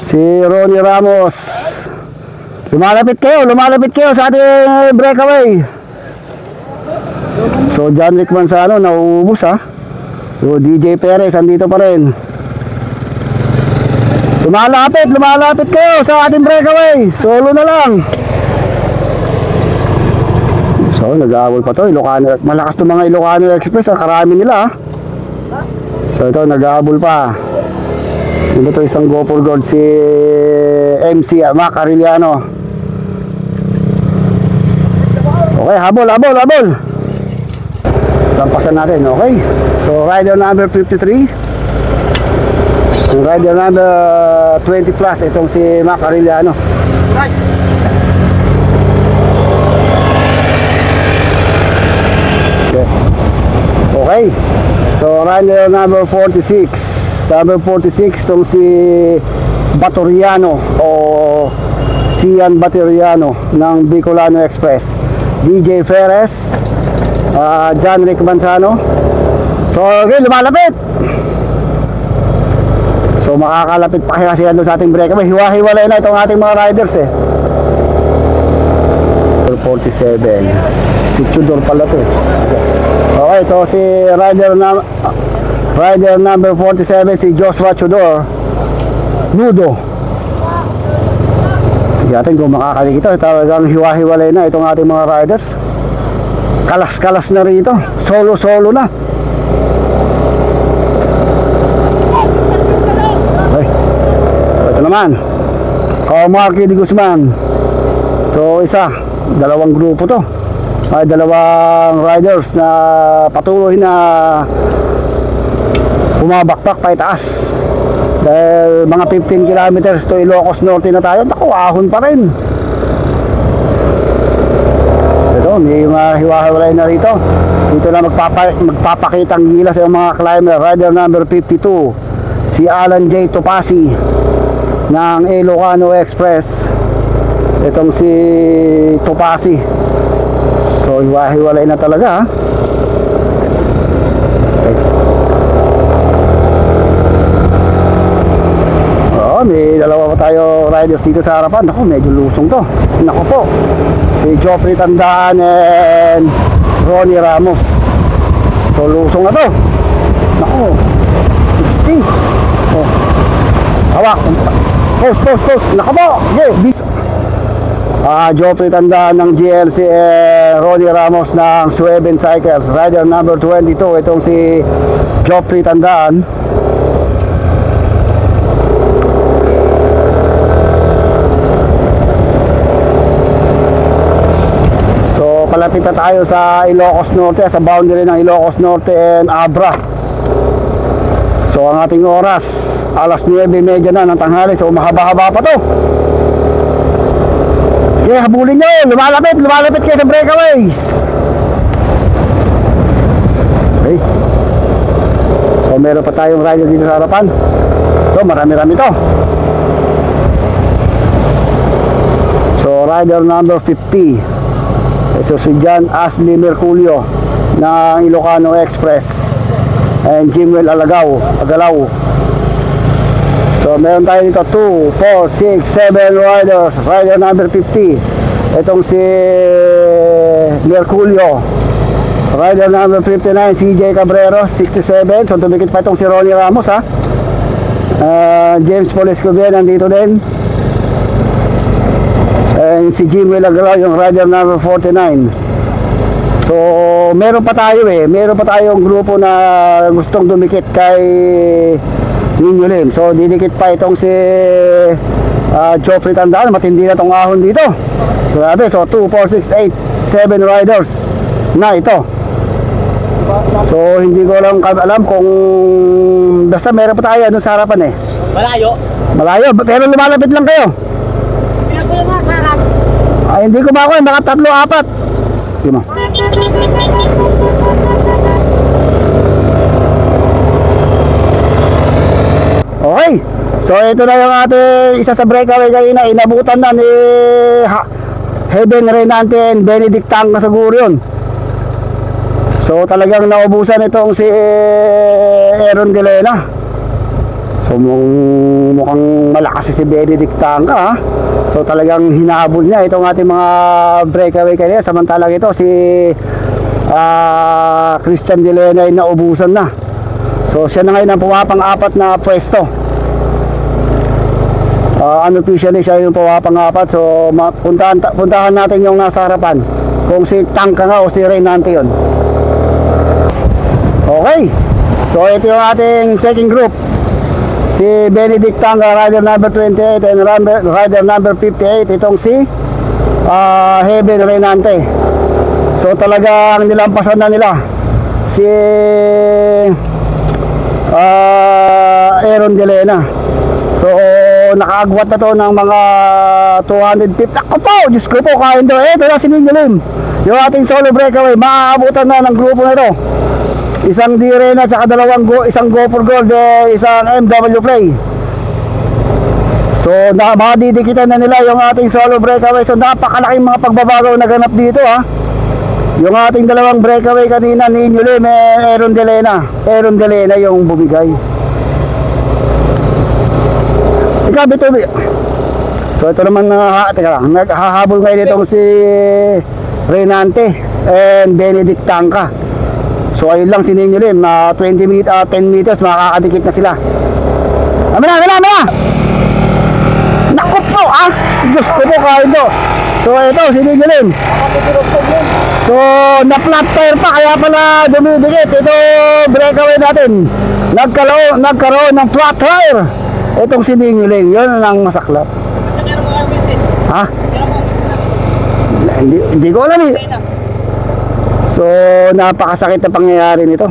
si Ronnie Ramos. Lumalapit kayo sa ating breakaway. So John Rick Manzano nauubos ha. So DJ Perez andito pa rin. Lumalapit kayo sa ating breakaway. Solo na lang. So nag-aawal pa to Ilocano. Malakas to mga Ilocano Express. Ang karami nila ha. So ito nag-aabol pa. Ito to isang go for gold si MC Mac Arellano. Okay, habol. Lampasan natin, okay. So rider number 53. Yung rider number 20 plus itong si Mac Arellano. Okay. So rider number 46. Number 46 itong si Batoriano o Sian Batoriano ng Bicolano Express. DJ Perez, John Rick Manzano. So okay, lumalapit. So makakalapit pa kasi sila doon sa ating break. Hiwa-hiwalay na itong ating mga riders eh. 47. Si Chudor pala to eh. Okay, ito si rider number 47 si Joshua Chudor Nudo. Tignan natin kung makakalig ito. Talagang hiwa-hiwalay na itong ating mga riders. Kalas-kalas na rito. Solo-solo na. Okay. Ito naman Marky de Guzman. Ito dalawang grupo to. Ay dalawang riders na patuloy na bumabakbak pa itaas. Dahil mga 15 kilometers to Ilocos Norte na tayo. Naku, ahon pa rin. Ito, may mahiwa-hiwalay na rito. Dito na magpapakitang gila sa mga climber. Rider number 52 si Alan J. Topasi ng Ilocano Express. Itong si Topasi. So hiwa-hiwalay na talaga ha. Okay. Oo, may dalawa pa tayo riders dito sa harapan. Naku, medyo lusong to. Naku po, si Joffrey Tandaan and Ronnie Ramos. So lusong na to. Naku, 60. Oh. Hawak. Post. Naku po, bis. Joffrey Tandaan ng GLC, Ronnie Ramos ng Sueben Cycles. Rider number 22 itong si Joffrey Tandaan. So palapit na tayo sa Ilocos Norte, sa boundary ng Ilocos Norte and Abra. So ang ating oras alas 9:30 na ng tanghali. So mahaba-haba pa to. Okay, habulin nyo. Lumalapit kayo sa breakaways. Okay. So meron pa tayong rider dito sa harapan. Ito, marami-rami to. So rider number 50. So si John Ashley Merculio ng Ilocano Express and Jimwell Agalaw. So meron tayo dito 2, 4, 6, 7 riders. Rider number 50 itong si Merculio. Rider number 59 CJ Cabrero 67. So tumikit pa itong si Ronnie Ramos ha. James Polescobien nandito din. And si Jimwell Agalaw yung rider number 49. So meron pa tayong grupo na gustong dumikit kay Ninyo Lim. So didikit pa itong si Joffrey Tandaan. Matindi na itong ahon dito. Grabe. So 2, 4, 6, 8, 7 riders na ito. So hindi ko lang alam kung basta meron pa tayo doon sa harapan eh. Malayo pero lumalapit lang kayo. Ay hindi ko ba ako mga 3, 4. Di mo. Okay, so ito na yung ating isa sa breakaway kanina. Inabutan na ni Heaven Renante and Benedict Tangka siguro yun. So talagang naubusan itong si Aaron De Lena. So mukhang malakas si Benedict Tangka, ha? So talagang hinahabol niya itong ating mga breakaway kanina. Samantalang ito si Christian De Lena ay naubusan na. So siya na ngayon ang pumapang-apat na pwesto. Unofficially siya yung pumapang-apat. So puntahan natin yung nasa harapan, kung si Tangka nga o si Renante yun. Okay, so ito yung ating second group. Si Benedict Tangka, rider number 28, and rider number 58, itong si Heaven Renante. So talagang nilampasan na nila si Aaron De Lena. So nakaagwat na to ng mga 250. Ako po, Diyos ko po, kain to. Ito na si Ninyo Lim, yung ating solo breakaway. Maaabutan na ng grupo na ito. Isang D-Rena at isang Go for Gold, isang MW Play. So madidikitan na nila yung ating solo breakaway. So napakalaking mga pagbabago na ganap dito, ha. Yung ating dalawang breakaway kanina, Ninyo Lim, Aaron De Lena. Aaron De Lena yung bumigay. Ikaw, so ito naman, teka lang, naghahabol ngayon itong si Renante and Benedict Tangka. So ayun lang si Ninyo Lim, 10 meters makakadikit na sila. Amina! Naku po, Diyos ko po, kain to. So ito si Ninyo Lim. So na-flat tire pa, kaya pala dumidikit. Ito breakaway natin, nagkaroon ng flat tire. Itong si Ninyo Lim, yun ang masaklap. Ha? Hindi ko alam, eh. So napakasakit na pangyayari nito.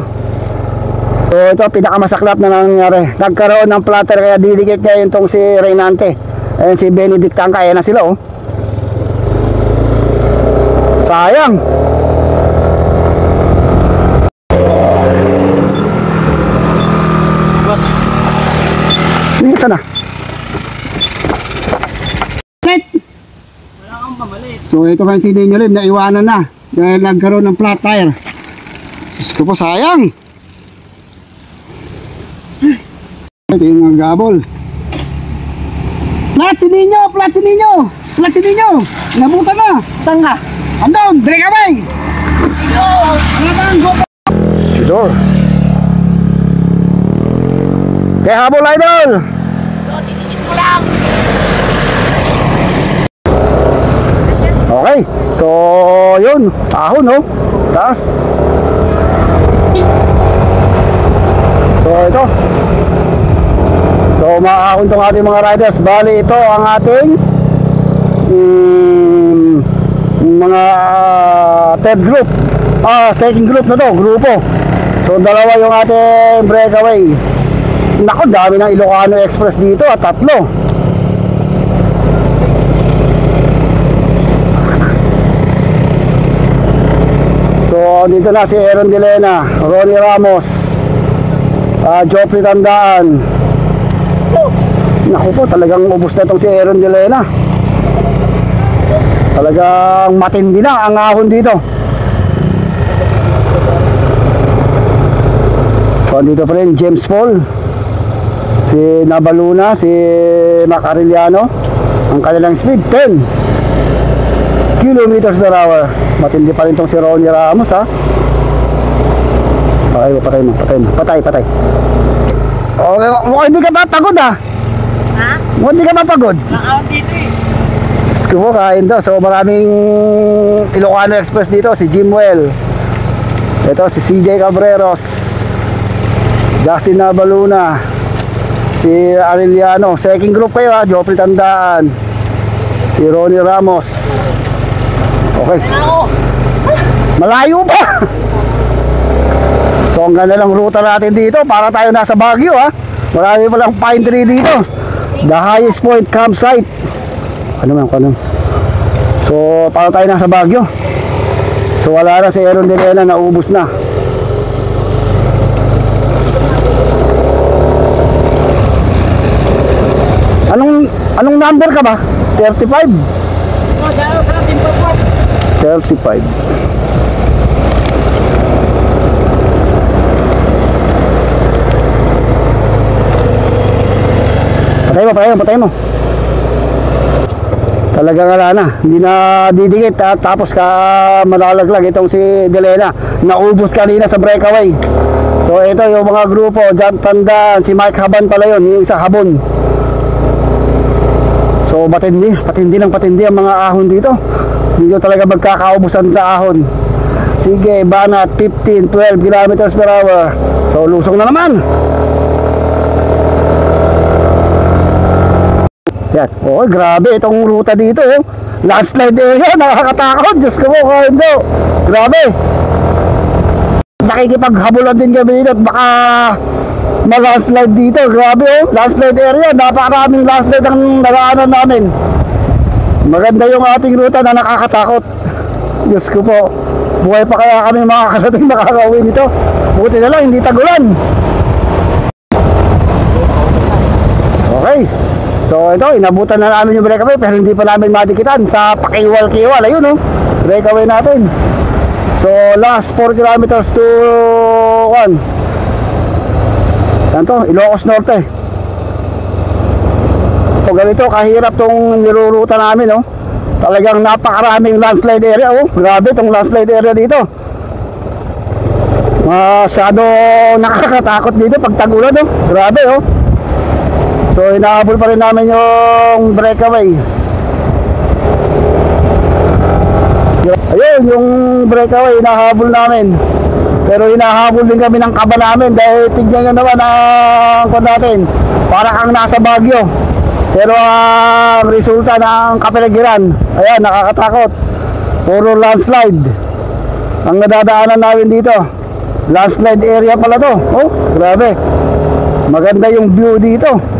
So ito pinakamasaklap na nangyayari. Nagkaroon ng flat tire, kaya didikit ngayon itong si Renante. Ayan si Benedict Tangka, ayan na sila, oh. Sayang. Minsan na. So ito kan si Ninyo Lim, naiwanan na dahil nagkaroon ng flat tire. Diyos ko po, sayang. Ito yung gabol. Flat si Ninyo. Nabutan na. Tangka. Andun, breakaway. Sidor. Kaya habol, idol. Okay, so yun, ahon, no? Taas. So ito. So maahon tong ating mga riders. Bali ito ang ating mga third group. Second group na to, grupo. So dalawa yung ating breakaway. Naku, dami ng Ilocano Express dito, at 3. So dito na si Aaron De Lena, Ronnie Ramos, Joffrey Tandaan. Naku po, talagang ubos na itong si Aaron De Lena. Talagang matindi na ang ahon dito. So dito pa rin James Paul, si Nabaluna, si Macariliano. Ang kanilang speed 10 kilometers per hour. Matindi pa rin itong si Ronnie Ramos, ha. Patay mo. Okay, mukhang hindi ka ba pagod, ha? Ha? Mukhang hindi ka ba pagod? Nakaon dito, eh. Diyos ko po, kain daw. So maraming Ilocano Express dito. Si Jimwell, ito si CJ Cabreros, Justin Nabaluna, si Arellano. Second group kayo, ha. Joffrey Tandaan, si Ronnie Ramos. Okay, malayo pa. So ang ganda lang ruta natin dito, para tayo nasa Baguio, ha. Marami palang pine tree dito. The highest point campsite. Ano. So para tayo nasa Baguio. So wala na si Aaron De Lena, naubos na. Anong number ka ba? 35? Oh, dahil ka lang 35. Patay mo. Talagang wala na, hindi na didikit at tapos ka malalaglag itong si Delena. Naubos kanina sa breakaway. So ito yung mga grupo, dyan tandaan, si Mike Haban pala yun, yung isa Habon. So patindi ang mga ahon dito. Dito talaga magkakaubusan sa ahon. Sige, banat, 15, 12 kilometers per hour. So lusong na naman. Yan. Oh, grabe itong ruta dito. Oh. Landslide area, nakakatakot. Diyos ko po, hindi. Grabe. Nakikipaghabulan din kami dito at baka ma-landslide dito. Grabe oh. Landslide area, napakaraming landslide ang naraanan namin. Maganda yung ating ruta na nakakatakot. Diyos ko po. Buhay pa kaya kami makakasating makakauwi nito. Buti na lang, hindi tagulan. Okay. So ito, inabutan na namin yung breakaway pero hindi pa namin madikitan sa pakiwal-kiwal. Ayun oh, breakaway natin. So last 4 kilometers to 1. Tanto, Ilocos Norte. So ganito kahirap tong niruruta namin oh. Talagang napakaraming landslide area oh. Grabe tong landslide area dito. Masyado nakakatakot dito pag tag-ulan oh. Grabe oh. So inahabol pa rin namin yung breakaway. Ayun yung breakaway inahabol namin. Pero hinahabol din kami ng kaba namin dahil tignan nyo naman ang kung natin. Para kang nasa Baguio. Pero ang resulta ng kapaligiran, ayan nakakatakot. Puro landslide ang nadadaanan namin dito. Landslide area pala to. Oh grabe. Maganda yung view dito.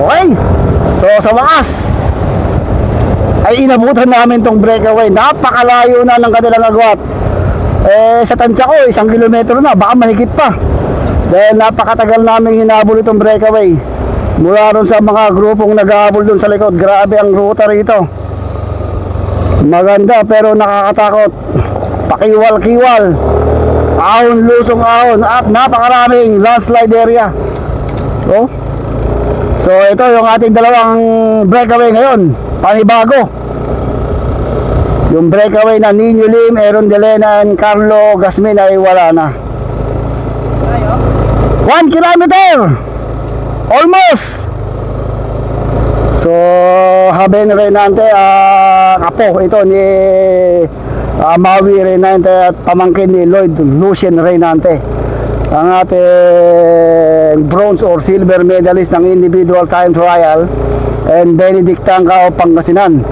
Okay, so sa wakas ay inabutan namin tong breakaway. Napakalayo na ng kanilang agwat. Sa tansya ko 1 kilometro na, baka mahigit pa. Dahil napakatagal namin hinabol itong breakaway. Mula ron sa mga grupong naghahabol dun sa likod. Grabe ang ruta rito. Maganda pero nakakatakot. Pakiwal-kiwal. Ahon, lusong ahon. At napakaraming landslide area. Oh. So ito yung ating dalawang breakaway ngayon. Panibago. Yung breakaway na Nino Lim, Aaron Delena and Carlo Gasmin ay wala na. 1 kilometer almost. So Haben Renante, apo ito ni Maui Renante at pamangkin ni Lloyd Lucien Renante, ang ating bronze or silver medalist ng individual time trial, and Benedict Tangka o Pangasinan,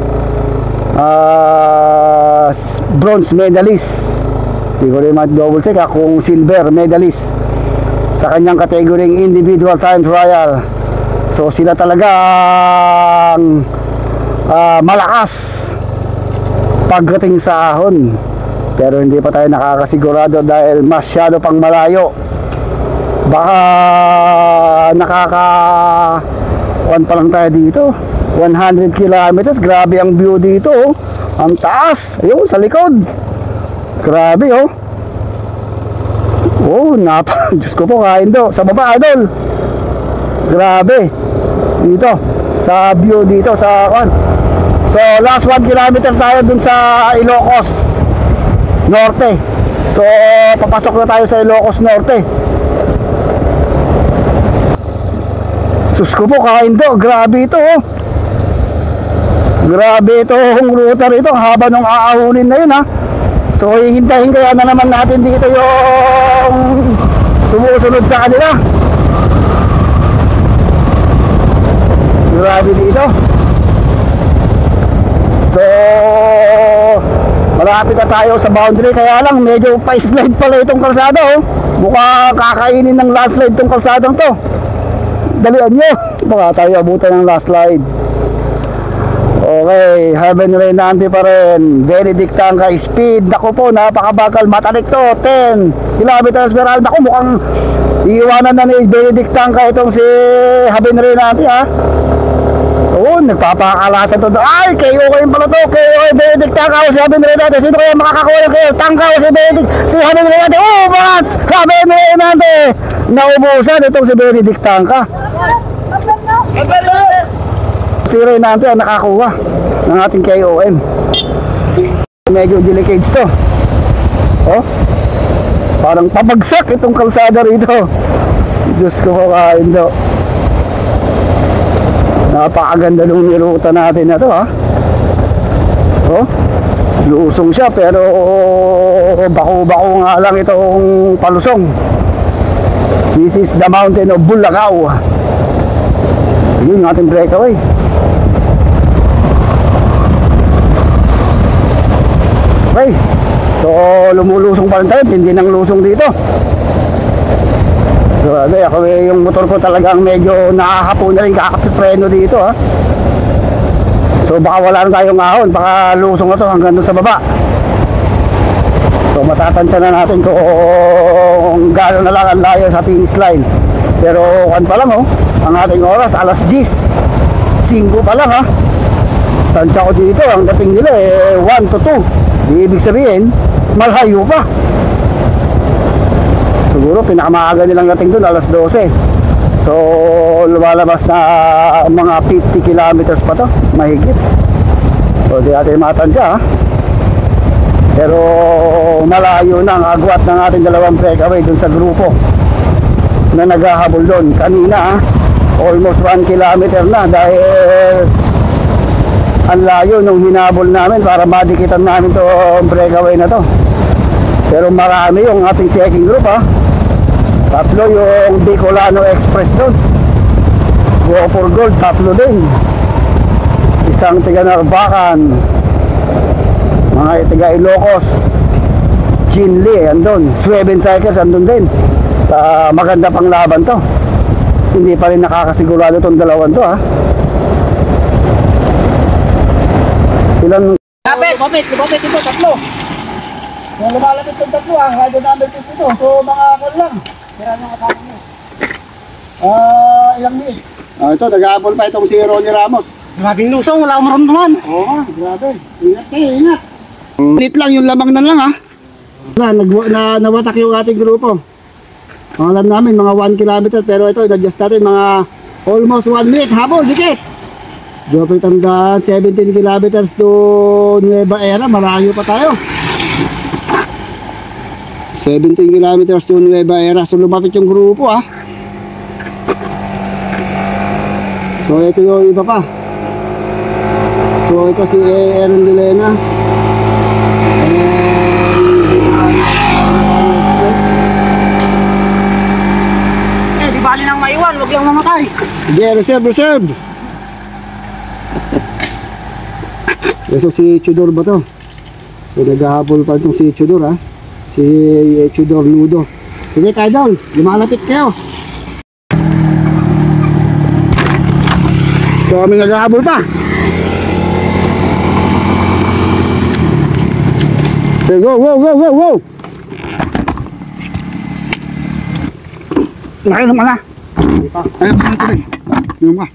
bronze medalist. Hindi ko rin double check kung silver medalist sa kanyang kategoring individual time trial. So sila talaga ang malakas pagdating sa ahon. Pero hindi pa tayo nakakasigurado dahil masyado pang malayo. Baka nakaka-1 pa lang tayo dito. 100 kilometers. Grabe ang view dito oh. Ang taas. Ayun sa likod. Grabe oh. Oh, Diyos ko po, kain do. Sa baba, idol. Grabe. Dito. Sa view dito sa So last 1 kilometer tayo dun sa Ilocos Norte. So papasok na tayo sa Ilocos Norte. Sus ko po, kain do. Grabe ito oh. Grabe itong ruta rito. Haba nung aahunin na yun ha. So hihintayin kaya na naman natin dito yung sumusunod sa kanila. Grabe dito. So malapit na tayo sa boundary, kaya lang medyo pa-slide pala itong kalsada oh. Mukhang kakainin ng last slide itong kalsadang to. Dalian nyo, baka tayo abutan ng last slide. Okay, Haben Renante pa rin. Benedict Tangka, speed. Naku po, napakabagal. Matarik to, 10 kilometers per hour. Naku, mukhang iiwanan na ni Benedict Tangka itong si Haben Renante ha. Oo, nagpapakalasan to. Ay, kayo kayo pala to. Kayo Benedict Tangkaw. Sabi nila natin, sino kaya makakakuha ng kayo? Tangkaw si Benedict. Sabi nila natin, oh, bakit? Sabi nila natin, naubusan itong si Benedict Tangka. Si Renante ang nakakuha ng ating KOM. Medyo delicate to. Oh, parang pabagsak itong kalsada rito. Diyos ko po kain do. Napakaganda nung niruta natin na to, ha. Oh, lusong siya pero bako-bako nga lang itong palusong. This is the mountain of Bulacau. Yun yung ating breakaway. Okay, so lumulusong pa rin tayo. Tindi ng lusong dito. Grabe, ako yung motor ko talagang medyo nakahapo na rin, kakapipreno dito, ha. So baka wala na tayong ahon, baka lusong na to hanggang doon sa baba. So matatansya na natin kung gano'n na lang ang layo sa finish line. Pero kan pa lang, oh, ang ating oras alas 10, 5 pa lang, ha. Tansya ko dito, ang dating nila 1 to 2. Di ibig sabihin malayo pa. Siguro pinakamaaga nilang dating doon alas 12. So lumalabas na mga 50 kilometers pa to, mahigit. So di natin matansya, ha? Pero malayo na ang agwat ng ating dalawang breakaway doon sa grupo na naghahabol doon kanina, ha? Almost 1 kilometer na dahil ang layo nung hinabol namin para madikitan namin to breakaway na to. Pero marami yung ating second group, ha. Tatlo yung Bicolano Express doon. Go for Gold, tatlo din. Isang tiga Narvacan, mga tiga Ilocos, Jinli andun, Sweven Cycles andun din. Sa maganda pang laban to. Hindi pa rin nakakasigurado tong dalawan to, ha. Ilan? Bumit ito, tatlo. Yung lumalapit yung tatlo, ang rider number 52. So mga call lang. Kaya nung kasama mo. Ilang minutes? Ito, nag-aapol pa itong si Ronnie Ramos. Grabing lusong, wala akong maramdaman. Oo, grabe. Ingat kayo, ingat. Lit lang, yung lamang na lang, ha. Nawatak yung ating grupo. Alam namin, mga 1 kilometer, pero ito, na-adjust natin, mga almost 1 minute. Habol, dikit. Joper tanda, 17 kilometers to Nueva Era, malayo pa tayo. 17 kilometers to Nueva Era. So lumapit yung grupo, ha. So ito yung iba pa. So ito si Aaron Lilena. Di bali nang maiwan, huwag lang mamatay. Sige, reserve. Ito si Chudor ba to? So naghahabol pa itong si Chudor, ha. Si Chudor Nudo. Sige, Kaidol, lumalapit kayo. So kami naghahabol pa. Okay, go. Laki naman, ha. Ayun pa. Yung pa.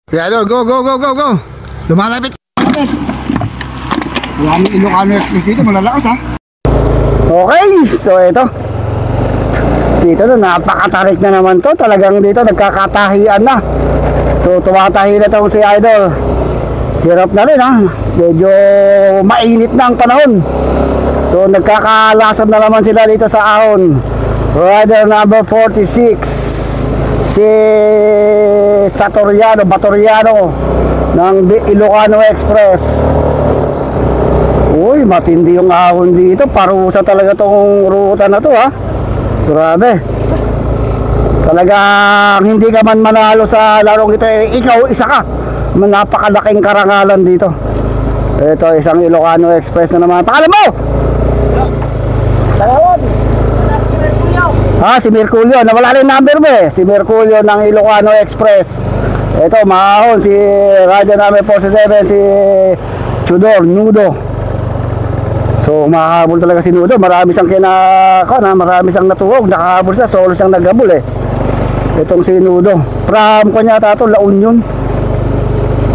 Kaya go. Lumalapit. Wala mo Ilocano Express dito, malalakas, ha. Okay, so ito. Dito na, napakatarik na naman to. Talagang dito, nagkakatahian na. Tumatahi na itong si Idol. Hirap na rin, ha. Medyo mainit na ang panahon. So nagkakalasan na naman sila dito sa ahon. Rider number 46, si Batoriano ng Ilocano Express. Uy, matindi yung ahon dito. Parusa talaga tong ruta na to, ha. Grabe. Talagang hindi ka man manalo sa larong ito, ikaw isa ka. Napakalaking karangalan dito. Ito, isang Ilocano Express na naman. Pakalam mo! Tawad. Si Merculio. Nawala rin number mo, eh. Si Merculio ng Ilocano Express. Ito, maahon. Si rider namin 47, si Chudor Nudo. So makahabol talaga si Nudo. Marami siyang marami siyang natuhog. Nakahabol siya, solo siyang naghabol, eh. Itong si Nudo. From kanya tato, La Union.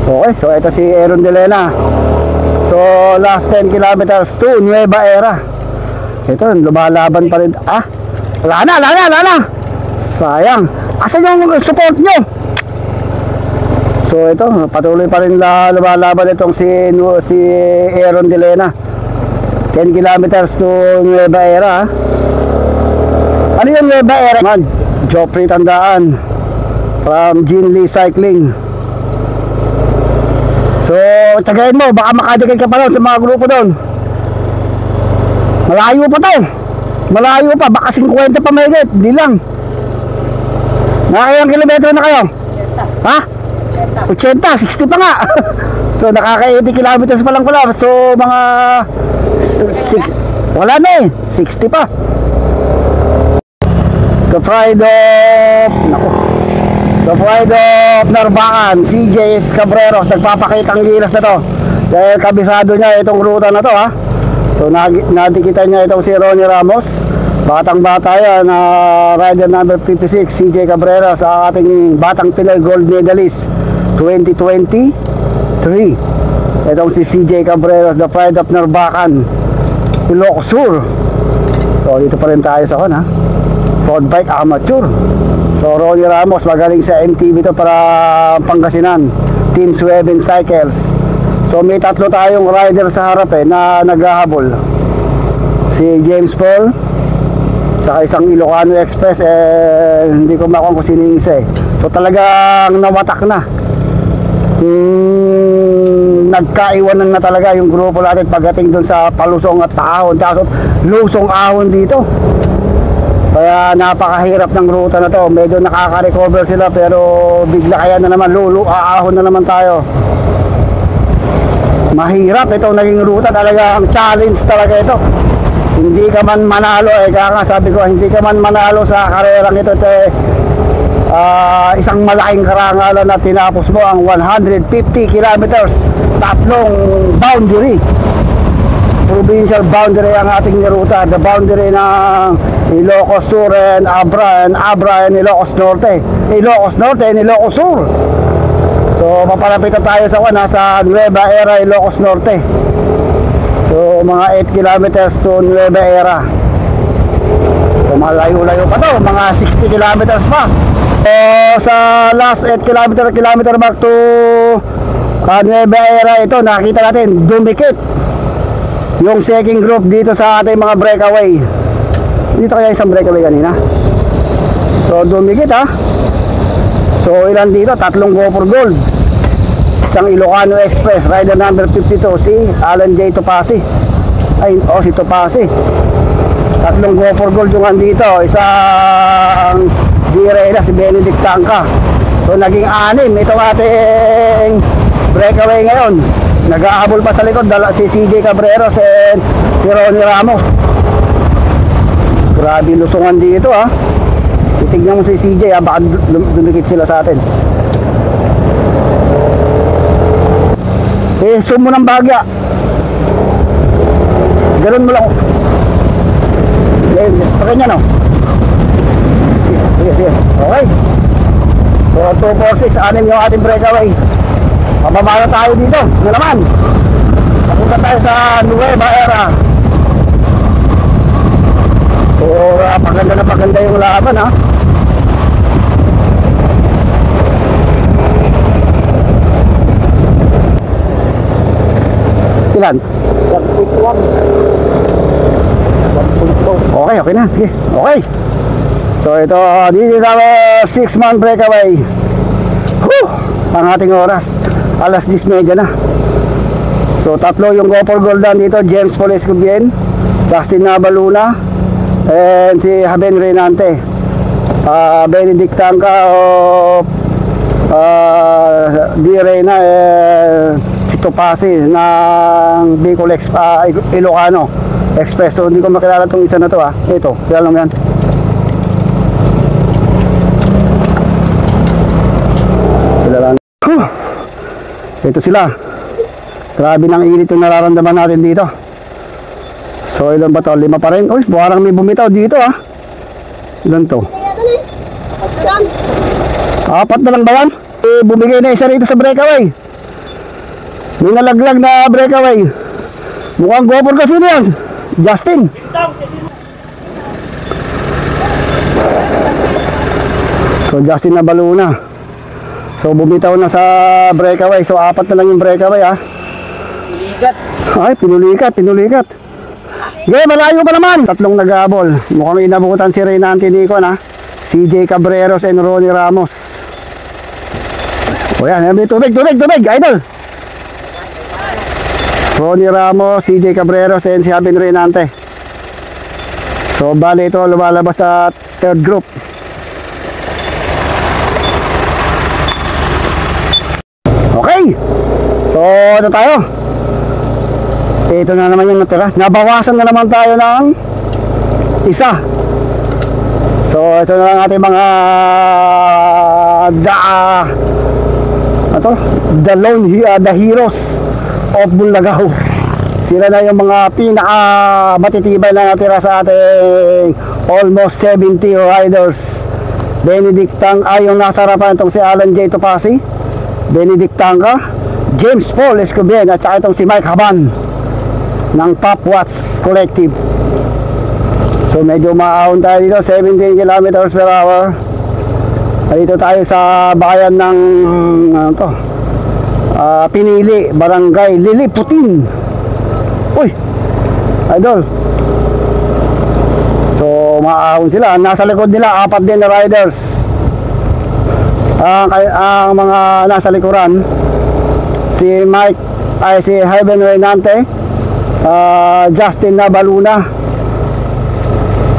Okay, so ito si Aaron Delena. So last 10 kilometers to Nueva Era. Ito, lumalaban pa rin. Ah, wala na. Sayang. Asan yung support nyo? So ito, patuloy pa rin lumalaban itong si Aaron Delena. 10 kilometers to Nueva Era. Ano yung Nueva Era? Joffrey Tandaan from Jean Lee Cycling. So, tagayin mo, baka makadikit ka pa rin sa mga grupo doon. Malayo pa to. Malayo pa, baka 50 pa mahigit. Di lang. Nakakailang kilometro na kayo? 80. Ha? 80, 60 pa nga. So, nakaka-80 kilometers pa lang pala. So, mga wala na eh, 60 pa. The Pride of Narvacan, CJ Cabreros, nagpapakitang gilas na to dahil kabisado niya itong ruta na to, ha. So nadikitan niya itong si Ronnie Ramos, batang bata yan, rider number 56, CJ Cabreros, sa ating batang Pinoy gold medalist 2023. Itong si CJ Cabreros, the Pride of Narvacan, Ilocos Sur. So dito pa rin tayo sa ha, road bike amateur. So Ronnie Ramos, magaling sa MTB to para Pangasinan, Team Sueben Cycles. So may tatlo tayong rider sa harap na naghahabol. Si James Paul, saka isang Ilocano Express, hindi ko makuha kung sino yung isa. So talagang nawatak na. Nagkaiwanan na talaga yung grupo natin pagdating dun sa palusong at ahon. Tapos lusong ahon dito. Kaya napakahirap ng ruta na to. Medyo nakaka-recover sila pero bigla kaya na naman aahon na naman tayo. Mahirap itong naging ruta, talaga ang challenge talaga ito. Hindi ka man manalo, kaya nga sabi ko, hindi ka man manalo sa karerang ito, isang malaking karangalan na tinapos mo ang 150 kilometers, tatlong boundary. Provincial boundary ang ating ruta, the boundary ng Ilocos Sur and Abra and Ilocos Norte, Ilocos Norte and Ilocos Sur. So papalapitan tayo sa Nueva Era, Ilocos Norte. So mga 8 kilometers to Nueva Era. So malayo-layo pa to, mga 60 kilometers pa. So sa last 8 kilometer mark to Nueva Era, ito nakita natin dumikit yung second group dito sa ating mga breakaway. Dito kaya isang breakaway kanina. So dumikit, ha. So ilan dito? Tatlong go for gold. Isang Ilocano Express, rider number 52, si Alan J. Topasi. Si Topasi. Tatlong go for gold yung andito. Isang Direla, si Benedict Tangka. So naging 6 itong ating breakaway ngayon. Nag-ahabol pa sa likod si CJ Cabreros and si Ronnie Ramos. Grabe lusungan dito, ha. Titignan mo si CJ, baka dumikit sila sa atin. Zoom mo ng bagya. Ganun mo lang. Pakanya, no. Sige. Okay. So 246, 6 yung ating breakaway. Pababa na tayo dito na naman. Papunta tayo sa Nueva Era. So paganda yung laban, ha. Ilan? 1.1. Okay na. Sige. Okay. So ito, this is our 6-man breakaway. Ang ating oras, alas 10:30 na. So tatlo yung go for goldan dito, James Paul Escobien, Justin Nabaluna, and si Haben Renante. Benedict Tangka of Di Reyna, si Topasi ng Bicol Ilocano Express. So hindi ko makilala itong isa na to, ha. Ito, kilala mo yan. Ito sila. Grabe ng init yung nararamdaman natin dito. So ilan ba to? 5 pa rin. Uy, parang may bumitaw dito, ha. Ilan to? Apat na lang ba yan? Bumigay na isa rito sa breakaway. May nalaglag na breakaway. Mukhang gopher kasi yan. Justin. So Justin na balo na. So bumitaw na sa breakaway. So apat na lang yung breakaway ha. Pinulikat. Ay pinulikat. Okay, malayo pa naman. Tatlong nag-aabol. Mukhang inabutan si Reynante Nico na. CJ Cabreros and Ronnie Ramos. O yan, may tubig, idol. Ronnie Ramos, CJ Cabreros and si Abin Reynante. So bali ito lumalabas sa third group. Okay. So ito tayo. Ito na naman yung natira. Nabawasan na naman tayo ng isa. So ito na lang ating mga the heroes of Bulagao. Sila na yung mga pinaka matitibay na natira sa ating almost 70 riders. Benedict Tangka, yung nasa harapan itong si Alan J. Topasi, Benedict Tangka, James Paul Escobian at saka itong si Mike Haban ng Pop Watts Collective. So medyo maahon tayo dito, 17 kilometers per hour. Dito tayo sa bayan ng Pinili, Barangay Liliputin. Uy, idol. So maahon sila. Nasa likod nila apat din na riders. Ang mga nasa likuran, si Ivan Reynante, Justin Nabaluna.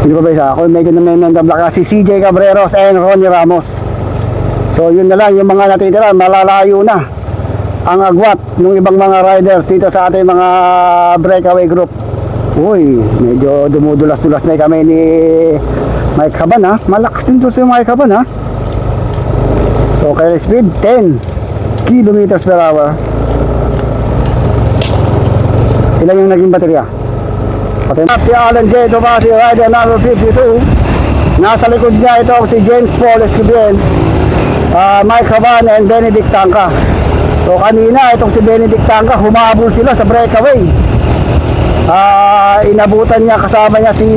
Hindi pa ba isa? Ako medyo na black na si CJ Cabreros and Ronnie Ramos. So yun na lang yung mga natitira. Malalayo na ang agwat ng ibang mga riders dito sa ating mga breakaway group. Uy, medyo dumudulas-dulas na kami ni Mike Haban ha. Malakas din to si Mike Haban ha. So kaya speed 10 kilometers per hour. Ilan yung naging baterya? Si Alan J. Topasi, rider number 52. Nasa likod niya ito si James Paul Escobian, Mike Haban and Benedict Tangka. So kanina itong si Benedict Tangka, humabol sila sa breakaway. Inabutan niya, kasama niya si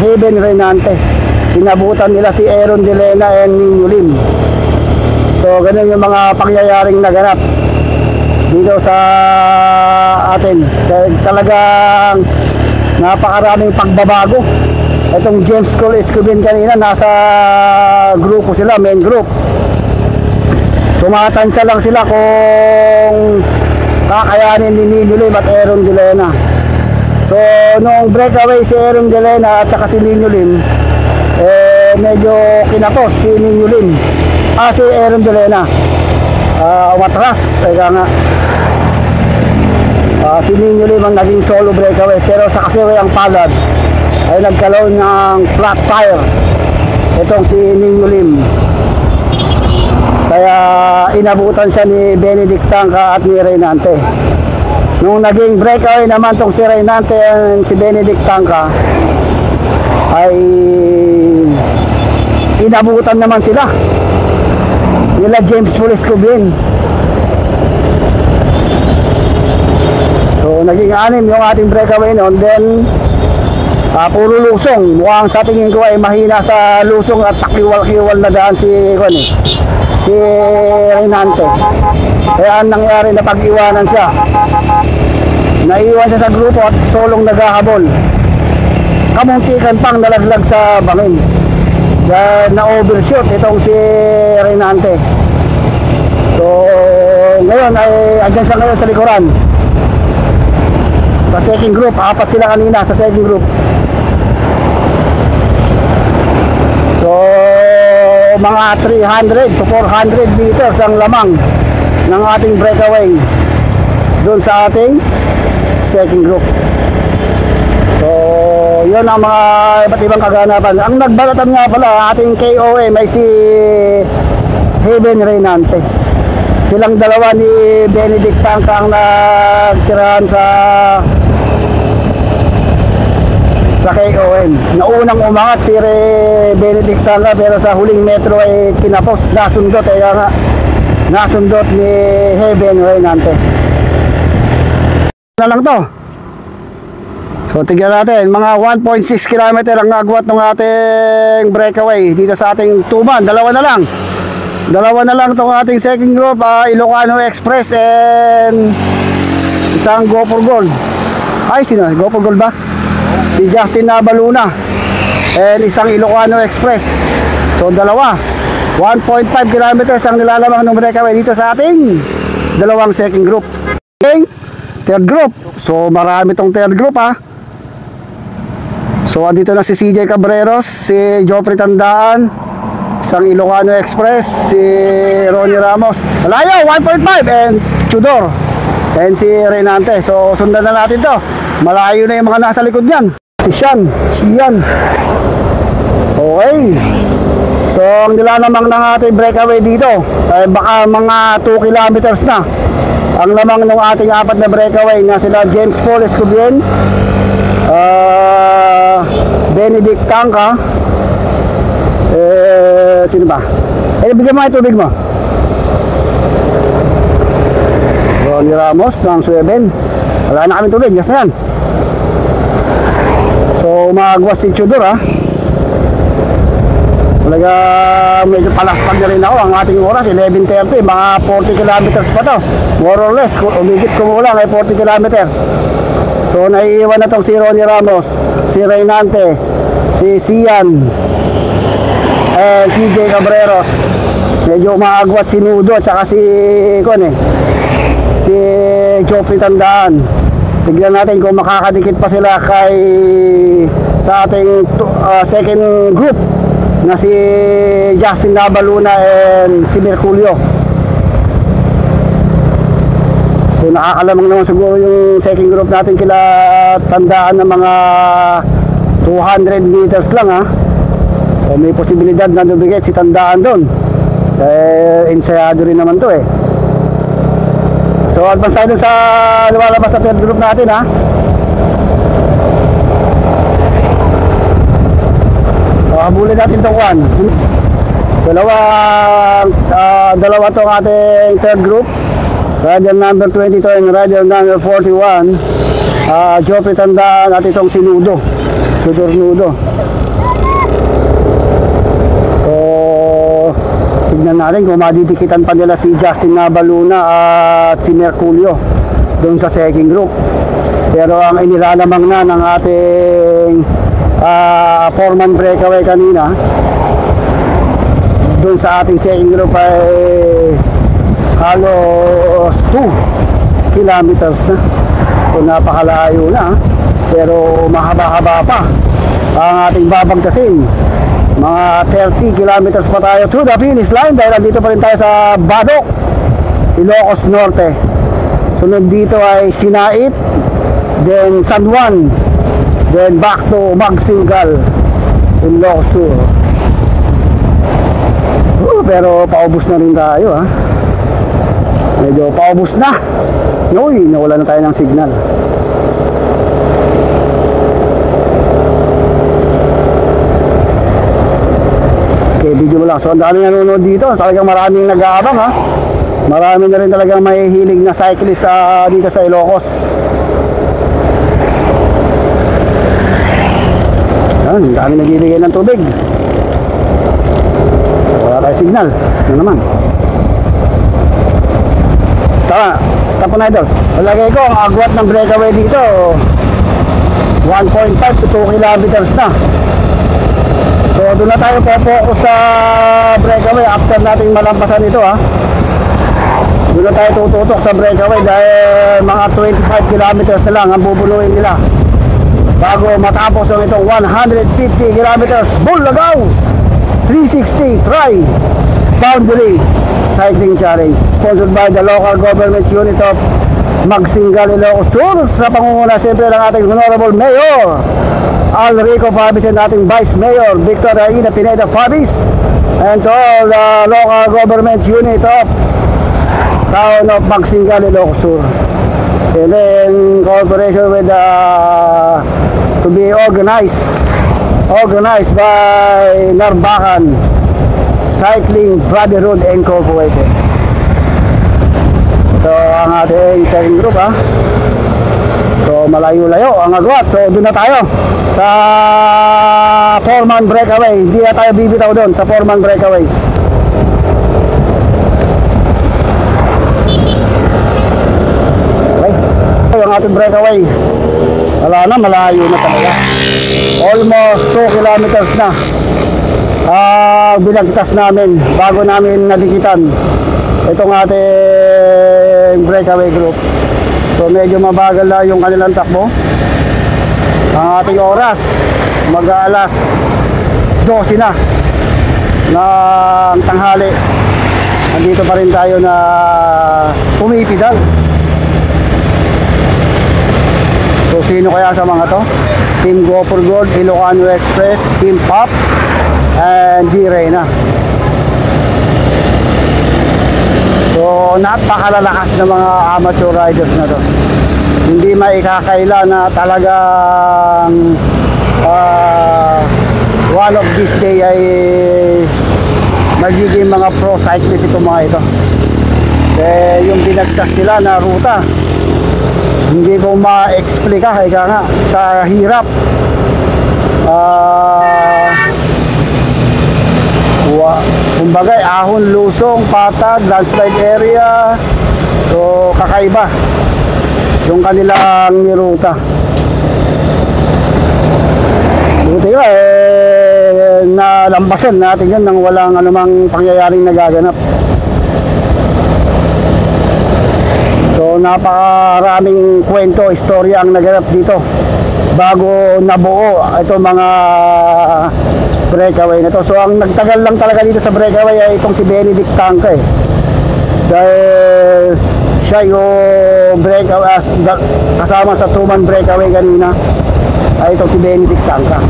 Heaven Reynante. Inabutan nila si Aaron Delena and Nino Lim. So ganun yung mga pangyayaring naganap dito sa atin. Talagang napakaraming pagbabago. Itong James Cole Escobian kanina, nasa grupo sila, main group. Tumatansya lang sila kung kakayanin ni Nino Lim at Aaron Delena. So nung breakaway si Aaron Delena at saka si Nino Lim, medyo kinapos si Nino Lim, si Aaron Delena. Umatras, kaya nga si Nino Lim ang naging solo breakaway, pero sa kasiway ang palad ay nagkaroon ng flat tire itong si Nino Lim, kaya inabutan siya ni Benedict Tangka at ni Reynante. Nung naging breakaway naman tong si Reynante at si Benedict Tangka, ay inabutan naman sila nila James Paul Escobian. So naging 6 yung ating breakaway noon. Then puro lusong. Mukhang sa tingin ko ay mahina sa lusong at pakiwal-kiwal na daan si Reynante. Kaya ang nangyari na pag-iwanan siya, naiwan siya sa grupo at solong naghahabol. Kamuntikan pang nalaglag sa bangin. Na-overshoot itong si Reynante. So ngayon ay andyan siya ngayon sa likuran. Sa second group, apat sila kanina sa second group. So mga 300 to 400 meters ang lamang ng ating breakaway doon sa ating second group. So yun ang mga iba't ibang kaganapan. Ang nagbalatan nga pala ating KOA may si Heaven Reynante. Silang dalawa ni Benedict Tangka ang nagtirahan sa sa KOM. Naunang umangat si Benedict Tanga, pero sa huling metro ay kinapos, nasundot, kaya nga nasundot ni Heaven Reynante. Na lang to. So tignan natin, mga 1.6 km ang agwat ng ating breakaway dito sa ating tuban. Dalawa na lang itong ating second group, Ilocano Express and isang Go for Gold. Ay, sino? Go for Gold ba? Si Justin Nabaluna and isang Ilocano Express. So dalawa, 1.5 kilometers ang nilalamang ng breakaway dito sa ating dalawang second group. Okay? Third group. So marami tong third group ha. So andito na si CJ Cabreros, si Joffrey Tandaan, isang Ilocano Express, si Ronnie Ramos. Malayo, 1.5 and Tudor and si Reynante. So sundan na natin to. Malayo na yung mga nasa likod niyan. Si Sian. Okay. So ang nilalamang ng ating breakaway dito ay baka mga 2 kilometers na ang lamang ng ating apat na breakaway na sila James Paul Escobien, Benedict Tangka, sino ba? Bigyan mo yung tubig mo. Ronnie Ramos ng Sueben. Wala na kami tubig, gas na yan. So umagwas si Tudor ha. Talaga medyo palaspag na rin ako. Ang ating oras 11:30, mga 40 kilometers pa to, more or less. Umigit kumulang ay 40 kilometers. So naiiwan na tong si Ronnie Ramos, si Reynante, si Sian, and CJ Cabreros. Medyo umaagwat si Nudo at saka si Joffrey Tandaan. Tignan natin kung makakadikit pa sila sa ating second group na si Justin Nabaluna and si Merculio. So nakakalamang naman siguro yung second group natin kila Tandaan ng mga 200 meters lang ha. So may posibilidad na dumikit si Tandaan doon. Ensayado rin naman to eh. So advance tayo sa lumalabas na third group natin ha. Habulin natin itong one. Dalawa itong ating third group, rider number 22 and rider number 41, Joffrey Tandaan at itong si Nudo, Tudor Nudo. So tignan natin kung madidikitan pa nila si Justin Nabaluna at si Merculio doon sa second group. Pero ang inilalamang na ng ating foreman breakaway kanina doon sa ating second group ay halos 2 kilometers na. So napakalayo na pero mahaba-haba pa ang ating babagkasin. Mga 30 kilometers pa tayo to the finish line dahil nandito pa rin tayo sa Badok, Ilocos Norte. Sunod dito ay Sinait, then San Juan, then back to Magsingal, Ilocos Sur. Pero paubos na rin tayo ha. Medyo paubos na. Uy, nawala na tayo ng signal. Okay, video mo lang. So ang dami nanonood dito. Talagang maraming nag-aabang ha. Marami na rin talagang may hilig na cyclist dito sa Ilocos. Ang dami nagbibigay ng tubig. Wala tayo signal. Ano naman? Tama, stop on idol. Palagay ko ang agwat ng breakaway dito 1.5 to 2 kilometers na. So doon na tayo po sa breakaway after nating malampasan ito ha. Doon na tayo tututok sa breakaway dahil mga 25 kilometers na lang ang bubuluin nila bago matapos ang itong 150 kilometers Bulagaw 360 Tri Boundary Cycling Challenge, sponsored by the local government unit of Magsingal, Ilocos Sur, sa pangunguna siyempre ng ating Honorable Mayor Alrico Fabis and ating Vice Mayor Victor Aina Pineda Fabis, and to all the local government unit of Town of Magsingal, Ilocos Sur. So in cooperation with the to be organized by Narbacan Cycling Brotherhood Incorporated. Ito ang ating second group ha. So malayo-layo ang agwat. So doon na tayo sa Foreman Breakaway. Hindi na tayo bibitaw doon sa Foreman Breakaway. Okay, ang ating breakaway. Wala na, malayo na talaga. Almost 2 kilometers na binagtas namin bago namin nadikitan itong ating breakaway group. So medyo mabagal na yung kanilang takbo. Ang ating oras mag-aalas 12 na ng tanghali. Nandito pa rin tayo na pumipidal. So sino kaya sa mga to? Team Go for Gold, Ilocano Express, Team Pop, and D-Reyna. So napakalalakas ng mga amateur riders na to. Hindi maikakaila na talagang one of this day ay magiging mga pro cyclist itong mga ito. Yung binagtas nila na ruta, hindi ko ma-explica ika nga sa hirap. Kumbaga ahon, lusong, patag, landslide area. So kakaiba yung kanilang niruta. Buti nga nalambasan natin yan nang walang anumang pangyayaring nagaganap. So napakaraming kwento, istorya ang naganap dito bago nabuo itong mga breakaway na to. So ang nagtagal lang talaga dito sa breakaway ay itong si Benedict Tangka eh. Dahil siya yung breakaway kasama sa 2-man breakaway kanina ay itong si Benedict Tangka.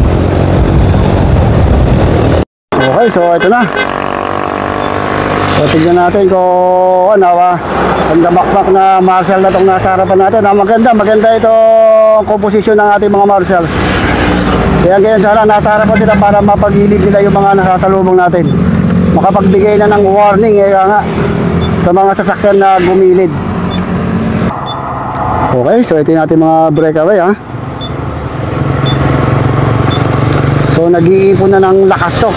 Okay, so ito na. So tignan natin kung ano ang damakmak na marshal na itong nasa harapan natin. Maganda itong komposisyon ng ating mga marshals. Kaya ganyan sana nasa harapan sila para mapagilid nila yung mga nasasalubong natin. Makapagbigay na ng warning nga sa mga sasakyan na gumilid. Okay, so ito yung ating mga breakaway ha. So nag-iipon na ng lakas to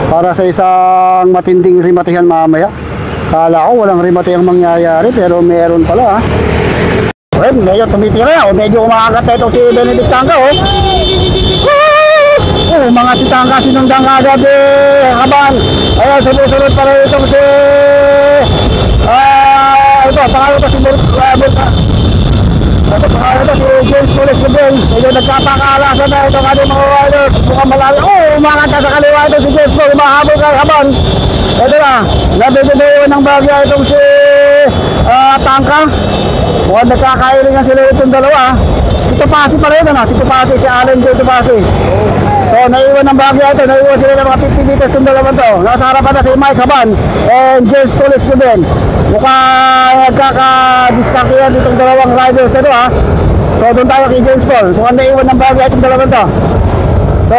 para sa isang matinding rimatihan mamaya. Kala ko walang rimatihan mangyayari pero meron pala ha. Okay, medyo tumitira o medyo umaagat na itong si Benedict Tangka oh. Mga si Tangka sinundan agad kaban. Ayan, sunod pa rin itong si ito, pangalan ito si pangalan ito si James Police Lebel. Medyo nagkapakalasan na itong ating mga riders. Mukhang malaki. Umangat na sa kaliwa ito si James Police. Mahabol ka kaban. Ito na, nabigyan na yun ng bagya itong si Tangka. Mukhang nagkakailingan sila itong dalawa. Si Tupasi pa rin si Tupasi, si Allen J. Tupasi. So naiwan ng bagya ito, naiwan sila ng mga 50 meters itong dalawan to. Nasa harapan na si Mike Haban and James Police Lebel. Mukhang nagkaka-discarte yan itong dalawang riders na ito ha. So doon tayo kay James Paul. Mukhang naiwan ng bagya itong dalawan to. So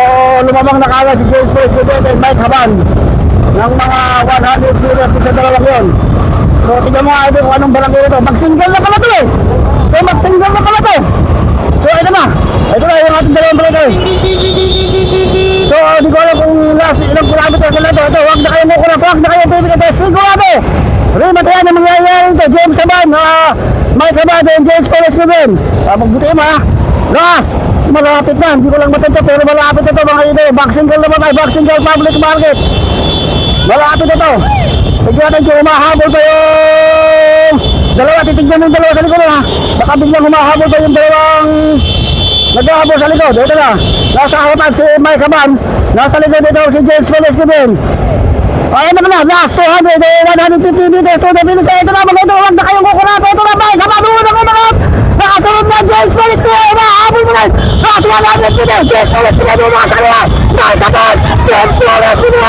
lumamang nakala si James Police Lebel and Mike Haban ng mga 100 meters sa dalawang yun. So tignan mo nga ito kung anong barangay ito. Mag-single na pala ito eh. So mag-single na pala ito. So ito na yung ating dalawang breakaway. So di ko alam kung last ilang kilometer sila ito. Ito, huwag na kayo mukurap, huwag na kayo pipikita. sigurado rimatayan ang mangyayari ito. James Saban, Mike Abad and James Police Lebel. Pagbutiin mo ha. Last, malapit na, hindi ko lang matantya pero malapit na ito mga ito. Boxing girl naman tayo, boxing girl public market. Malapit na ito. Tignan natin kung humahabol pa yung dalawa, titignan mo yung dalawa sa likod ha. Baka biglang humahabol pa yung dalawang naghahabol sa likod. Ito na, nasa harapan si Mike Aban, nasa likod ito si James Police Lebel. Ayan naman na, last 200, 150 meters to the finish. Ito na, mga ito, huwag na kayong kukurap. Ito na, Mike Aban, huwag na kumarap. Nakasunod na James Police Lebel, humahabol mo na. Last 100 meters, James Police Lebel, huwag sa kanila. Mike Aban, James Police Lebel.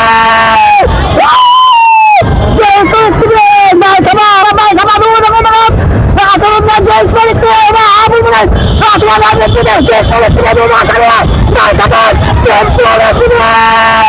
James Police Lebel, Mike Aban, huwag na kumarap. Nakasunod na James James Palis ko yan, mahabol mo na. Last 100 meters, James Palis ko yan, mga sa kanila. Nakikapag, James Palis ko yan.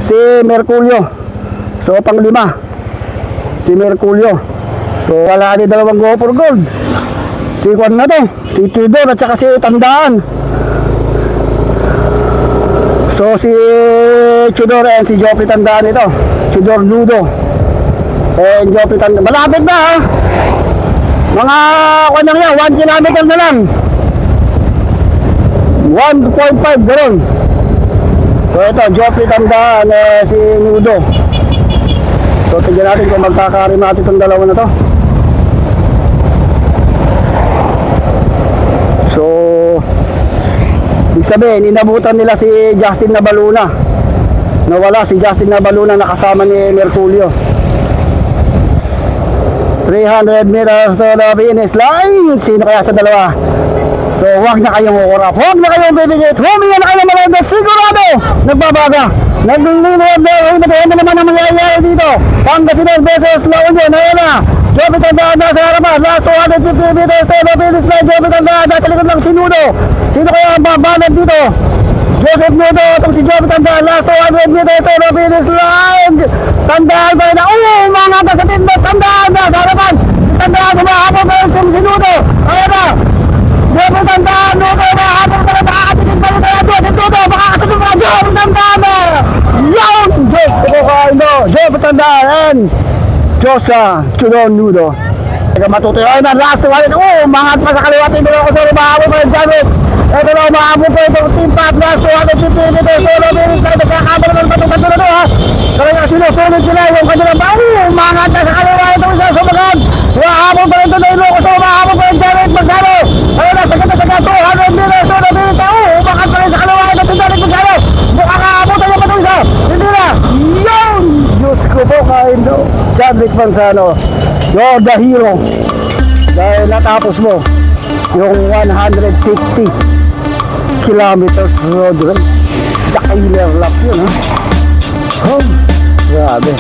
Si Merculio. So panglima si Merculio. So wala din dalawang go for gold. Si Juan na to, si Tudor at saka si Tandaan. So si Tudor and si Joffrey Tandaan ito. Tudor Nudo and Joffrey Tandaan. Malapit na ha. Mga kuan lang yan, 1 kilometer na lang. 1.5 gano'n. So ito, Joffrey Tandaan, si Nudo. So tignan natin kung magkakarimati itong dalawa na to. So ibig sabihin, inabutan nila si Justin Nabaluna. Nawala si Justin Nabaluna nakasama ni Merculio. 300 meters to the finish line. Sino kaya sa dalawa? So huwag na kayong ukurap, huwag na kayong bibigit, huminga na kayo ng malanda, sigurado nagbabaga, nagliliwag na, himatiin na naman ang mangyayari dito. Pangasinan versus La Union, ayan na, Joffrey Tandaan nasa harapan, last 250 meters to the finish line. Joffrey Tandaan nasa likod lang si Nudo. Sino kaya ang babanag dito? Joseph Nudo, itong si Joffrey Tandaan, last 200 meters to the finish line. Tandaan pa rin na, mga sa tindot, Tandaan nasa harapan, si Tandaan humahabol pa rin si Nudo, ayan na. Joffrey Tandaan, Nudo, mahabol pa rin, makakatigil pa rin na Joseph Nudo, makakasunod pa rin Joffrey Tandaan. Yun! Diyos ko po kain do, Joffrey Tandaan and Tudor Nudo. Teka matutuyo, ayun na, last 200, mangat pa sa kaliwa, tibilo ko sa mahabol pa rin Janwick. Ito na, mahabol pa rin itong team pop, last 250 meters, solo minutes na, nagkakabal naman pa itong kanto na to ha. Kaya sinusunod nila yung kanilang pa, mangat na sa kaliwa itong isa sumagad. Mahabol pa rin ito na iloko, so mahabol pa rin Janwick Magsalo. Ayun na, sagad 200 meters, solo minutes na, umakat pa rin sa kaliwa itong si Janwick Magsalo. Makakabutan yung itong isa, hindi na, yun! Diyos ko po kain do, Janwick Magsalo, you're the hero. Dahil natapos mo yung 150 kilometers road race. The killer lap yun ha. Oh, grabe.